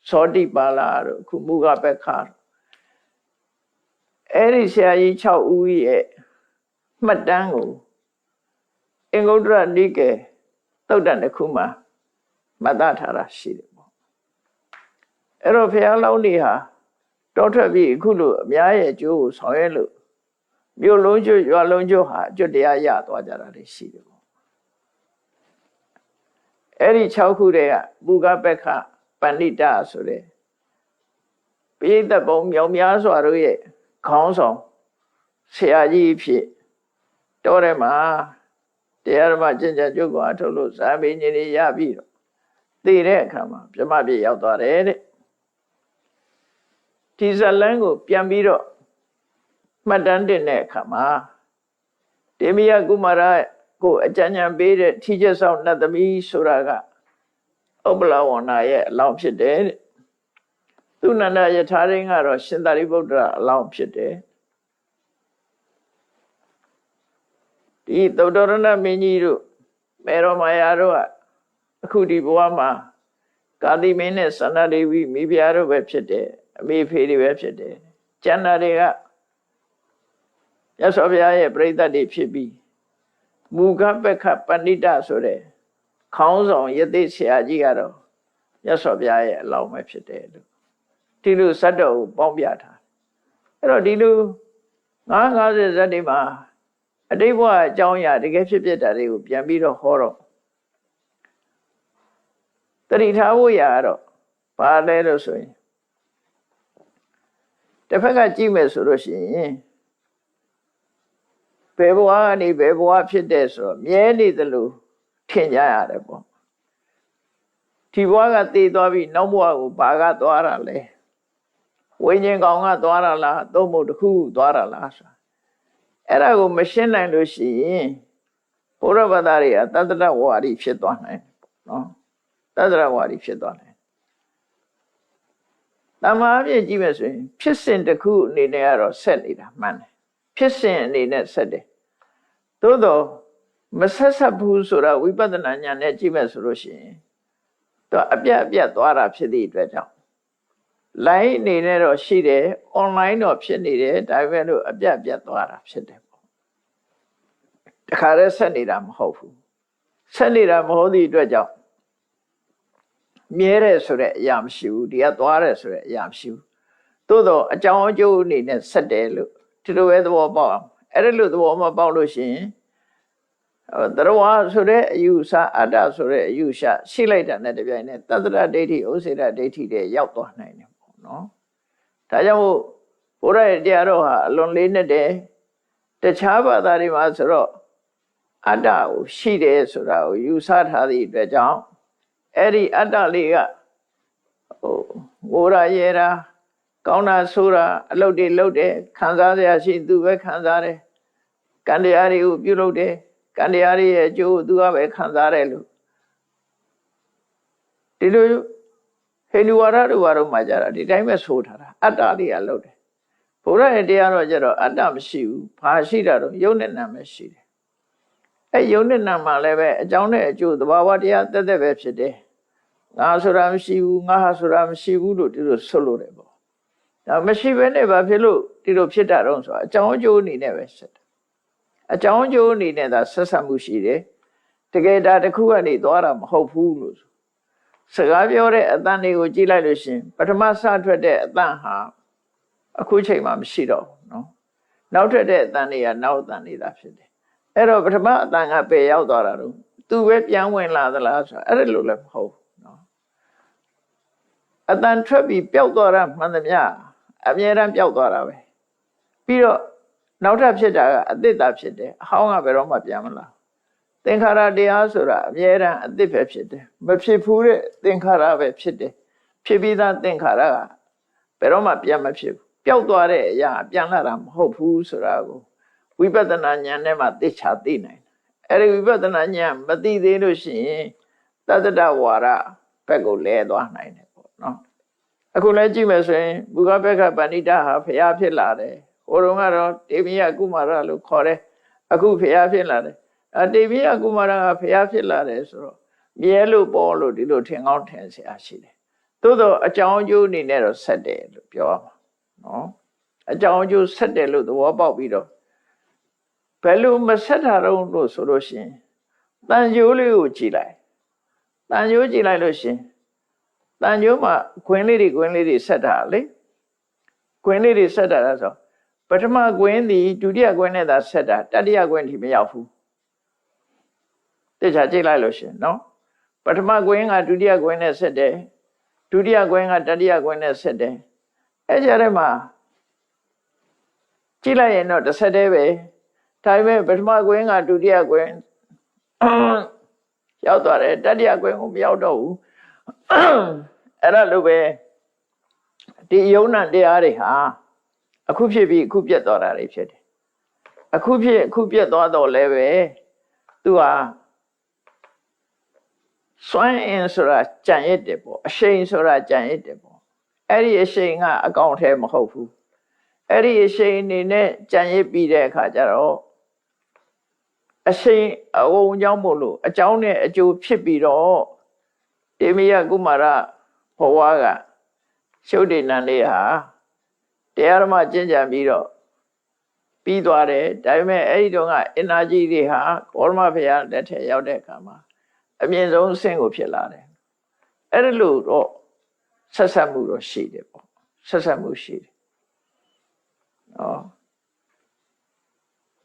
A: သောတိပါဠတို့ခုမူကပက္ခတို့အဲ့ဒီဆရာကြီး6ဦးရဲ့မှတ်တမ်းကိုအင်္ဂုတ္တရနိကေသုတ်တန်တစ်ခုမှာမှတ်သားထားတာရှိတယ်ပေါ့အဲ့တော့ဘုရားလောင်းနေဟာတောထွက်ပြီးအခုလိုအများရဲ့အကျိုးကိုဆောင်ရွက်လို့မြို့လုံးကျွရွာလုံးကျွဟာအကျွတ်တရားရသွားကြတာတွေရှိတယ်ပေါ့အဲ့ဒီ6ခုတည်းကမူကပက္ခပဏိတဆိုတဲ့ပိဋကဘုံမြောင်များစွာတို့ရဲ့ခေါင်းဆောင်ဆရာကြီးဖြစ်တောထဲမှာတရားဓမ္မကျင့်ကြံကြုတ်ကိုအထုတ်လို့ဇာမေညင်တွေရပြီးတော့သိတဲ့အခါမှာပြမပြည့်ရောက်သွားတယ်တဲ့ဒီဇလန်းကိုပြန်ပြီးတော့မှတ်တမ်းတင်တဲ့အခါမှာတေမိယကုမာရကိုအကြံဉာဏ်ပေးတဲ့ထိကျက်ဆောင်နတ်သမီးဆိုတာကဥပ္ပလဝဏရဲ့အလောင်းဖြစ်တယ်တဲ့သူနန္ဒယထာရင်းကတော့ရှင်သာရိပုတ္တရာအလောင်းဖြစ်တယ်ဒီသုတ္တရဏမင်းကြီးတို့မေရောမာယာတို့ကအခုဒီဘဝမှာကာတိမင်းနဲ့သန္တာဒေဝီမိဖုရားတို့ပဲဖြစ်တယ်အမေဖေတွေပဲဖြစ်တယ်ကျန်တာတွေကရသော်ဘုရားရဲ့ပြိဿတ်တွေဖြစ်ပြီးမူကပက္ခပဏိတဆိုတဲ့ခေါင်းဆောင်ယသိဆရာကြီးကတော့ရသော်ဘုရားရဲ့အလောင်းပဲဖြစ်တယ်လို့ဒီလိုဇတ်တော်ကိုပေါင်းပြထားအဲ့တော့ဒီလို950ဇတ်တွေမှာအတိတ်ဘဝအကြောင်းအရာတကယ်ဖြစ်တာတွေကိုပြန်ပြီးတော့ဟောတော့တတိထားဖို့ရတော့ဘာလဲလို့ဆိုရင်တစ်ဖက်ကကြည့်မယ်ဆိုလို့ရှိရင်ဘယ်ဘဝကနေဘယ်ဘဝဖြစ်တဲ့ဆိုတော့မြဲနေသလိုထင်ကြရတယ်ပေါ့ဒီဘဝကတည်သွားပြီနောက်ဘဝကိုဘာကသွားတာလဲဝိညာဉ်ကောင်ကသွားတာလားသို့မဟုတ်တစ်ခုသွားတာလားဆိုအဲ့ဒါကိုမရှင်းနိုင်လို့ရှိရင်ဘုရားဘာသာတွေကတတ္တရဝါဒီဖြစ်သွားနိုင်နော်တတ္တရဝါဒီဖြစ်သွားနိုင်တမာအပြည့်ကြည့်မယ်ဆိုရင်ဖြစ်စဉ်တစ်ခုအနေနဲ့ကတော့ဆက်နေတာမှန်တယ်ဖြစ်စဉ်အနေနဲ့ဆက်တယ်သို့တော့မဆက်ဘူးဆိုတာဝိပဿနာဉာဏ်နဲ့ကြည့်မယ်ဆိုလို့ရှိရင်တော့အပြတ်သွားတာဖြစ်သည့်အတွက်ကြောင့် line အနေနဲ့တော့ရှိတယ် online တော့ဖြစ်နေတယ်ဒါပေမဲ့လို့အပြတ်သွားတာဖြစ်တယ်ပေါ့တခါတည်းဆက်နေတာမဟုတ်ဘူးဆက်နေတာမဟုတ်သည့်အတွက်ကြောင့်မြဲတယ်ဆိုတဲ့အရာမရှိဘူးဒီကသွားတယ်ဆိုတဲ့အရာမရှိဘူးသို့တော့အကြောင်းအကျိုးအနေနဲ့ဆက်တယ်လို့ဒီလိုပဲသဘောပေါက်အောင်အဲ့ဒါလို့သဘောမပေါက်လို့ရှိရင်တရဝဆိုတဲ့အယူဆအတ္တဆိုတဲ့အယူဆရှိလိုက်တာနဲ့တပြိုင်နက်တတ္တရဒိဋ္ဌိဥစေတဒိဋ္ဌိတွေရောက်သွားနိုင်တယ်ပေါ့နော်ဒါကြောင့်မို့ဘုရားရဲ့တရားတော်ဟာအလွန်လေးနက်တယ်တခြားဘာသာတွေမှာဆိုတော့အတ္တကိုရှိတယ်ဆိုတာကိုယူဆထားသည့်အတွက်ကြောင့်အဲ့ဒီအတ္တလေးကငိုရာရဲရာကောင်းတာဆိုးတာအလုပ်တွေလုပ်တယ်ခံစားရရှိသူပဲခံစားတယ်ကံတရားတွေကိုပြုလုပ်တယ်ကံတရားတွေရဲ့အကျိုးသူကပဲခံစားတယ်လို့ဒီလိုဟိန္ဒူဝါဒတို့ဘာလို့မှကြတာဒီတိုင်းပဲဆိုထားတာအတ္တတွေကလုပ်တယ်ဘုရားရဲ့တရားတော်ကျတော့အတ္တမရှိဘူးဘာရှိတာတော့ယုံနဲ့နာပဲရှိတယ်အဲယုံနဲ့နာမှာလည်းပဲအကြောင်းနဲ့အကျိုးသဘာဝတရားတက်တက်ပဲဖြစ်တယ်ငါဆိုတာမရှိဘူးငါဟာဆိုတာမရှိဘူးလို့ဒီလိုဆိုလို့တယ်ပေါ့ဒါမရှိဘဲနဲ့ဘာဖြစ်လို့ဒီလိုဖြစ်တာတော့ဆိုတာအကြောင်းအကျိုးအနေနဲ့ပဲဖြစ်တယ်အကြောင်းအကျိုးအနေနဲ့သာဆက်ဆက်မှုရှိတယ်တကယ်ဒါတစ်ခုကနေသွားတာမဟုတ်ဘူးလို့စကားပြောတဲ့အတန်တွေကိုကြည့်လိုက်လို့ရှင်ပထမစထွက်တဲ့အတန်ဟာအခုချိန်မှမရှိတော့ဘူးเนาะနောက်ထွက်တဲ့အတန်တွေကနောက်အတန်တွေသာဖြစ်တယ်အဲ့တော့ပထမအတန်ကပယ်ရောက်သွားတာတော့သူပဲပြန်ဝင်လာသလားဆိုအဲ့ဒါလို့လည်းမဟုတ်ဘူးเนาะ အတန်ထွက်ပြီးပျောက်သွားတာမှန်သမျှအမြဲတမ်းပျောက်သွားတာပဲပြီးတော့နောက်ထပ်ဖြစ်တာကအတ္တတာဖြစ်တယ်အဟောင်းကဘယ်တော့မှပြန်မလာသင်္ခါရတရားဆိုတာအမြဲတမ်းအတ္တပဲဖြစ်တယ်မဖြစ်ဘူးတဲ့သင်္ခါရပဲဖြစ်တယ်ဖြစ်ပြီးသားသင်္ခါရကဘယ်တော့မှပြန်မဖြစ်ဘူးပျောက်သွားတဲ့အရာပြန်လာတာမဟုတ်ဘူးဆိုတာကိုဝိပဿနာဉာဏ်နဲ့မှသိချာသိနိုင်တယ်အဲဒီဝိပဿနာဉာဏ်မသိသေးလို့ရှိရင်တတ္တဝါဒဘက်ကိုလဲသွားနိုင်တယ်ပေါ့နော်အခုလည်းကြည့်မယ်ဆိုရင်ဘုရားဘက်ကပဏိတဟာဖျားဖြစ်လာတယ်ဟိုတုန်းကတော့တေမိယကုမာရလို့ခေါ်တယ်အခုဖျားဖြစ်လာတယ်တေမိယကုမာရကဖျားဖြစ်လာတယ်ဆိုတော့မြဲလို့ပေါ်လို့ဒီလိုထင်ကောင်းထင်เสียရှိတယ်သို့တော့အကြောင်းအကျိုးအနေနဲ့တော့ဆက်တယ်လို့ပြောရမှာနော်အကြောင်းအကျိုးဆက်တယ်လို့သဘောပေါက်ပြီးတော့ဘယ်လိုမဆက်တာတော့လို့ဆိုလို့ရှိရင်တန်ကြိုးလေးကိုကြည့်လိုက်တန်ကြိုးကြည့်လိုက်လို့ရှိရင်တန်ကြိုးမှာခွင်းလေးတွေဆက်တာလေခွင်းလေးတွေဆက်တာဆိုပထမခွင်းသည်ဒုတိယခွင်းနဲ့သာဆက်တာတတိယခွင်းထိမရောက်ဘူးတခြားကြည့်လိုက်လို့ရှိရင်နော်ပထမခွင်းကဒုတိယခွင်းနဲ့ဆက်တယ်ဒုတိယခွင်းကတတိယခွင်းနဲ့ဆက်တယ်အဲ့ကြတဲ့မှာကြည့်လိုက်ရင်တော့တစ်ဆက်တည်းပဲဒါပေမဲ့ပထမခွင်းကဒုတိယခွင်းရောက်သွားတယ်တတိယခွင်းကိုမရောက်တော့ဘူးအဲ့ဒါလိုပဲဒီယုံနာတရားတွေဟာအခုဖြစ်ပြီးအခုပြတ်သွားတာတွေဖြစ်တယ်အခုဖြစ်အခုပြတ်သွားတော့လည်းပဲသူဟာစွမ်းအင်ဆိုတာကြံ့ရစ်တယ်ပေါ့အရှိန်ဆိုတာကြံ့ရစ်တယ်ပေါ့အဲ့ဒီအရှိန်ကအကောင်ထဲမဟုတ်ဘူးအဲ့ဒီအရှိန်အနေနဲ့ကြံ့ရစ်ပြီးတဲ့အခါကျတော့အရှိန်အဝုံကြောင့်မို့လို့အကြောင်းနဲ့အကျိုးဖြစ်ပြီးတော့တေမိယကုမာရဘဝကရှုဒ္ဓိနန္လေးဟာတရားဓမ္မကျင့်ကြံပြီးတော့ပြီးသွားတယ်ဒါပေမဲ့အဲ့ဒီတော့ကအင်နာဂျီတွေဟာဘောရမဘုရားလက်ထက်ရောက်တဲ့အခါမှာအမြင့်ဆုံးအဆင့်ကိုဖြစ်လာတယ်အဲ့ဒါလို့တော့ဆက်ဆက်မှုတော့ရှိတယ်ပေါ့ဆက်ဆက်မှုရှိတယ်နော်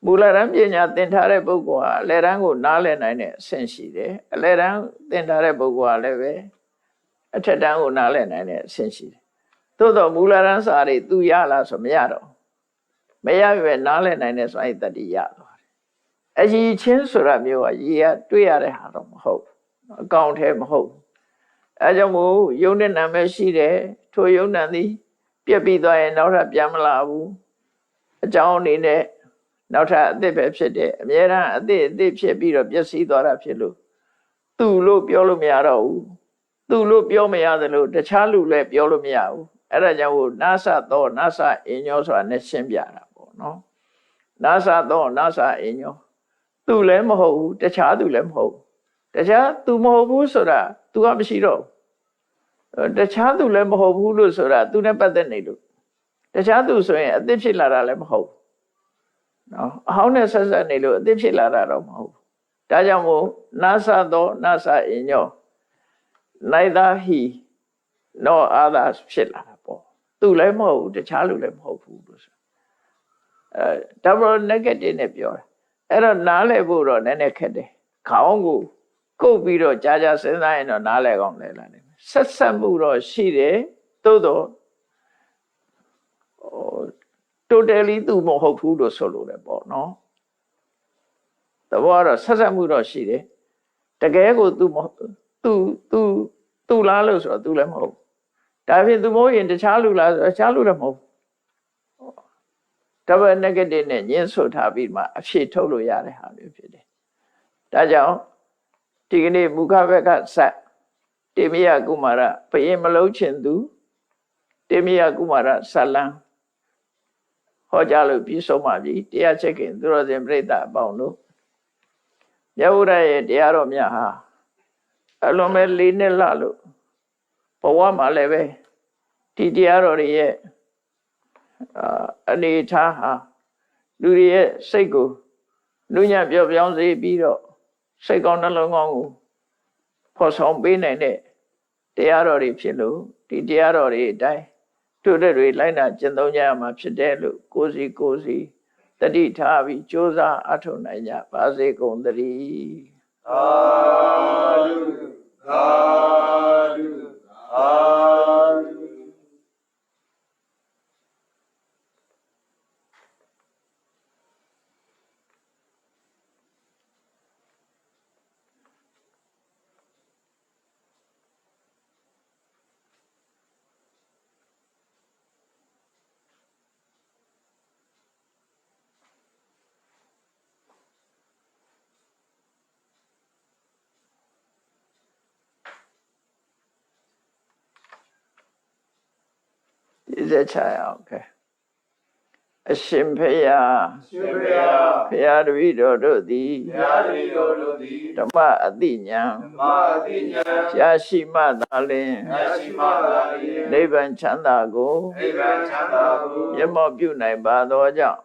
A: မူလတန်းပညာသင်ထားတဲ့ပုဂ္ဂိုလ်ဟာအလယ်တန်းကိုနားလည်နိုင်တဲ့အဆင့်ရှိတယ်အလယ်တန်းသင်ထားတဲ့ပုဂ္ဂိုလ်ဟာလည်းပဲအထက်တန်းကိုနားလည်နိုင်တဲ့အဆင့်ရှိတယ်သို့တော့မူလတန်းစာတွေသူရလားဆိုမရတော့မရပြီပဲနားလည်နိုင်တဲ့စွမ်းရည်တတိရသွားတယ်အကြီးချင်းဆိုတာမျိုးကရေကတွေ့ရတဲ့ဟာတော့မဟုတ်အကောင်ထဲမဟုတ်အဲကြောင့်မို့ယုံတဲ့နာမည်ရှိတယ်ထိုယုံနာသည်ပြက်ပြီးသွားရင်နောက်ထပ်ပြန်မလာဘူးအကြောင်းအနေနဲ့နောက်ထပ်အသစ်ပဲဖြစ်တယ်အများအားအသစ်ဖြစ်ပြီးတော့ပျက်စီးသွားတာဖြစ်လို့သူ့လို့ပြောလို့မရတော့ဘူးသူ့လို့ပြောမရသလိုတခြားလူလည်းပြောလို့မရဘူးအဲ့ဒါကြောင့်နာသသောနာသအင်ညောဆိုတာနဲ့ရှင်းပြတာပေါ့နော်နာသသောနာသအင်ညောသူလည်းမဟုတ်ဘူးတခြားသူလည်းမဟုတ်တခြားသူမဟုတ်ဘူးဆိုတာ तू ကမရှိတော့တခြားသူလည်းမဟုတ်ဘူးလို့ဆိုတာ तू နဲ့ပတ်သက်နေလို့တခြားသူဆိုရင်အသစ်ဖြစ်လာတာလည်းမဟုတ်နော်အဟောင်းနဲ့ဆက်ဆက်နေလို့အသစ်ဖြစ်လာတာတော့မဟုတ်ဒါကြောင့်မို့နာသသောနာသအင်ညောneither he nor others ဖြစ်လာတာပေါ့သူလည်းမဟုတ်ဘူးတခြားလူလည်းမဟုတ်ဘူးလို့ဆိုdouble negative နဲ့ပြောတာအဲ့တော့နားလည်ဖို့တော့နည်းနည်းခက်တယ်ခေါင်းကိုကုတ်ပြီးတော့ကြာစဉ်းစားရင်တော့နားလည်ကောင်းလဲလာတယ်ဆက်ဆက်မှုတော့ရှိတယ်သို့တော့totally သူမဟုတ်ဘူးလို့ဆိုလို့လည်းပေါ့နော်သဘောကတော့ဆက်ဆက်မှုတော့ရှိတယ်တကယ်ကိုသူလားလို့ဆိုတော့သူလည်းမဟုတ်ဒါဖြင့်သူမဟုတ်ရင်တခြားလူလားဆိုတော့တခြားလူလည်းမဟုတ်double negative နဲ့ညှင်းဆိုထားပြီးမှအဖြေထုတ်လို့ရတဲ့ဟာမျိုးဖြစ်တယ်ဒါကြောင့်ဒီကနေ့မူခဘက်ကဆက်တေမိယကုမာရဘယင်မလုံးချင်သူတေမိယကုမာရဇလံဟောကြားလို့ပြီးဆုံးပါပြီတရားချက်ခင်သူတော်စင်ပြိဿအပေါင်းတို့မြတ်ဗုဒ္ဓရဲ့တရားတော်များဟာအလွန်ပဲလေးနှစ်လလို့ဘဝမှာလည်းပဲဒီတရားတော်တွေရဲ့အနေထားဟာလူတွေရဲ့စိတ်ကိုလူညံ့ပြောင်းစေပြီးတော့စိတ်ကောင်းနှလုံးကောင်းကိုဖော်ဆောင်ပေးနိုင်တဲ့တရားတော်တွေဖြစ်လို့ဒီတရားတော်တွေအတိုင်းတို့တွေလိုက်နာကျင့်သုံးကြရမှာဖြစ်တယ်လို့ကိုယ်စီတတိထားပြီးကြိုးစားအထောက်နိုင်ကြပါစေကုန်သတည်းသာဓုသာဓုသာဓု ဆက်ချရအောင်ခဲအရှင်ဖေယဖေယတပည့်တော်တို့သည်ဓမ္မအတိညာရရှိမှသာလျှင်နိဗ္ဗာန်ချမ်းသာကိုမျက်မှောက်ပြုနိုင်ပါသောကြောင့်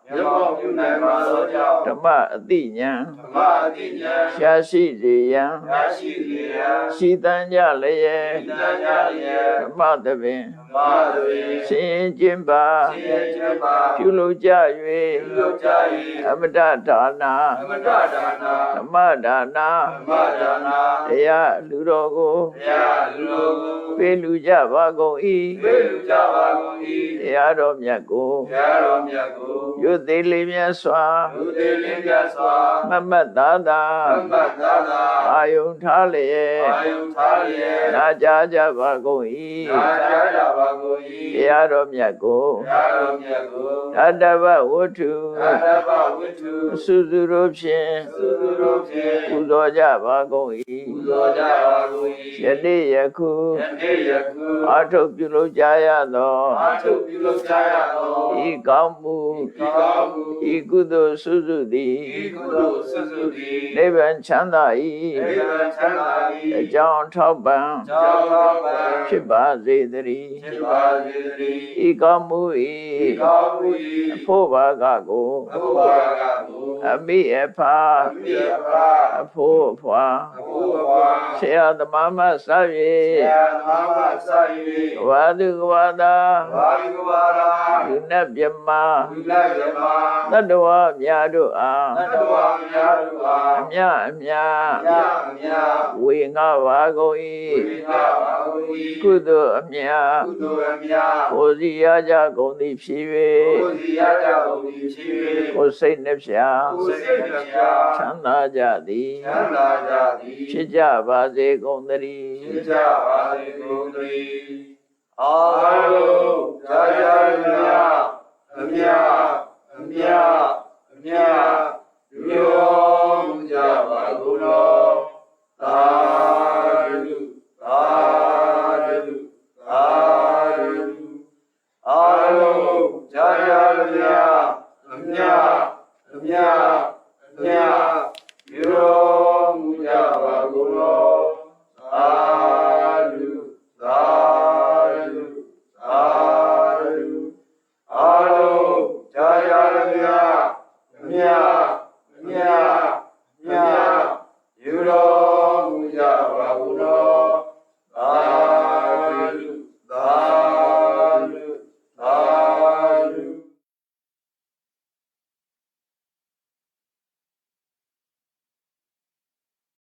A: ဓမ္မအတိညာရရှိစေရန်ရှိတန်ကြလျက်ဓမ္မသဘင်ဆင်းရဲခြင်းပါပြုလုပ်ကြ၍အမတဒါနာဓမ္မဒါနာတရားလူတော်ကိုပေးလူကြပါကုန်၏တရားတော်မြတ်ကိုရွတ်သေးလေးမြတ်စွာမမတ်သာသာအာယုန်ထားလျက်နာကြားကြပါကုန်၏တရားတော်မြတ်ကိုတတ္တဗဝတ္ထုစုစုတို့ဖြင့်ပူဇော်ကြပါကုန်၏ယနေ့ယခုအာထုပ်ပြုလုပ်ကြရသောဤကောင်းမှုဤကုသိုလ်စုစုသည်နိဗ္ဗာန်ချမ်းသာ၏အကြောင်းထောက်ပံ့ဖြစ်ပါစေတည်းဤကောင်းမှု၏အဖို့ဘာကကိုအမိအဖာအဖို့အဖွာဆရာသမားမစ၍ဝါသူကဝါသာလူနတ်မြမသတ္တဝါများတို့အားအမြအမြဝေငါပါကုန်၏ကုသိုလ်အမြဟိုစီရကြကုန်သည်ဖြစ်၍ကိုယ်စိတ်နှပြချမ်းသာကြသည်ဖြစ်ကြပါစေကုန်သတည်းအာလုံးကြာကြာအမြအမြအမြရောမူကြပါကုန်တော်သာဓုသာဓုသာဓုအာလုံးကြာကြာအမြအမြအမြရောမူကြပါကုန်တော်သာဓုသာဓုသာဓုအာလုံးကြာကြာအမြ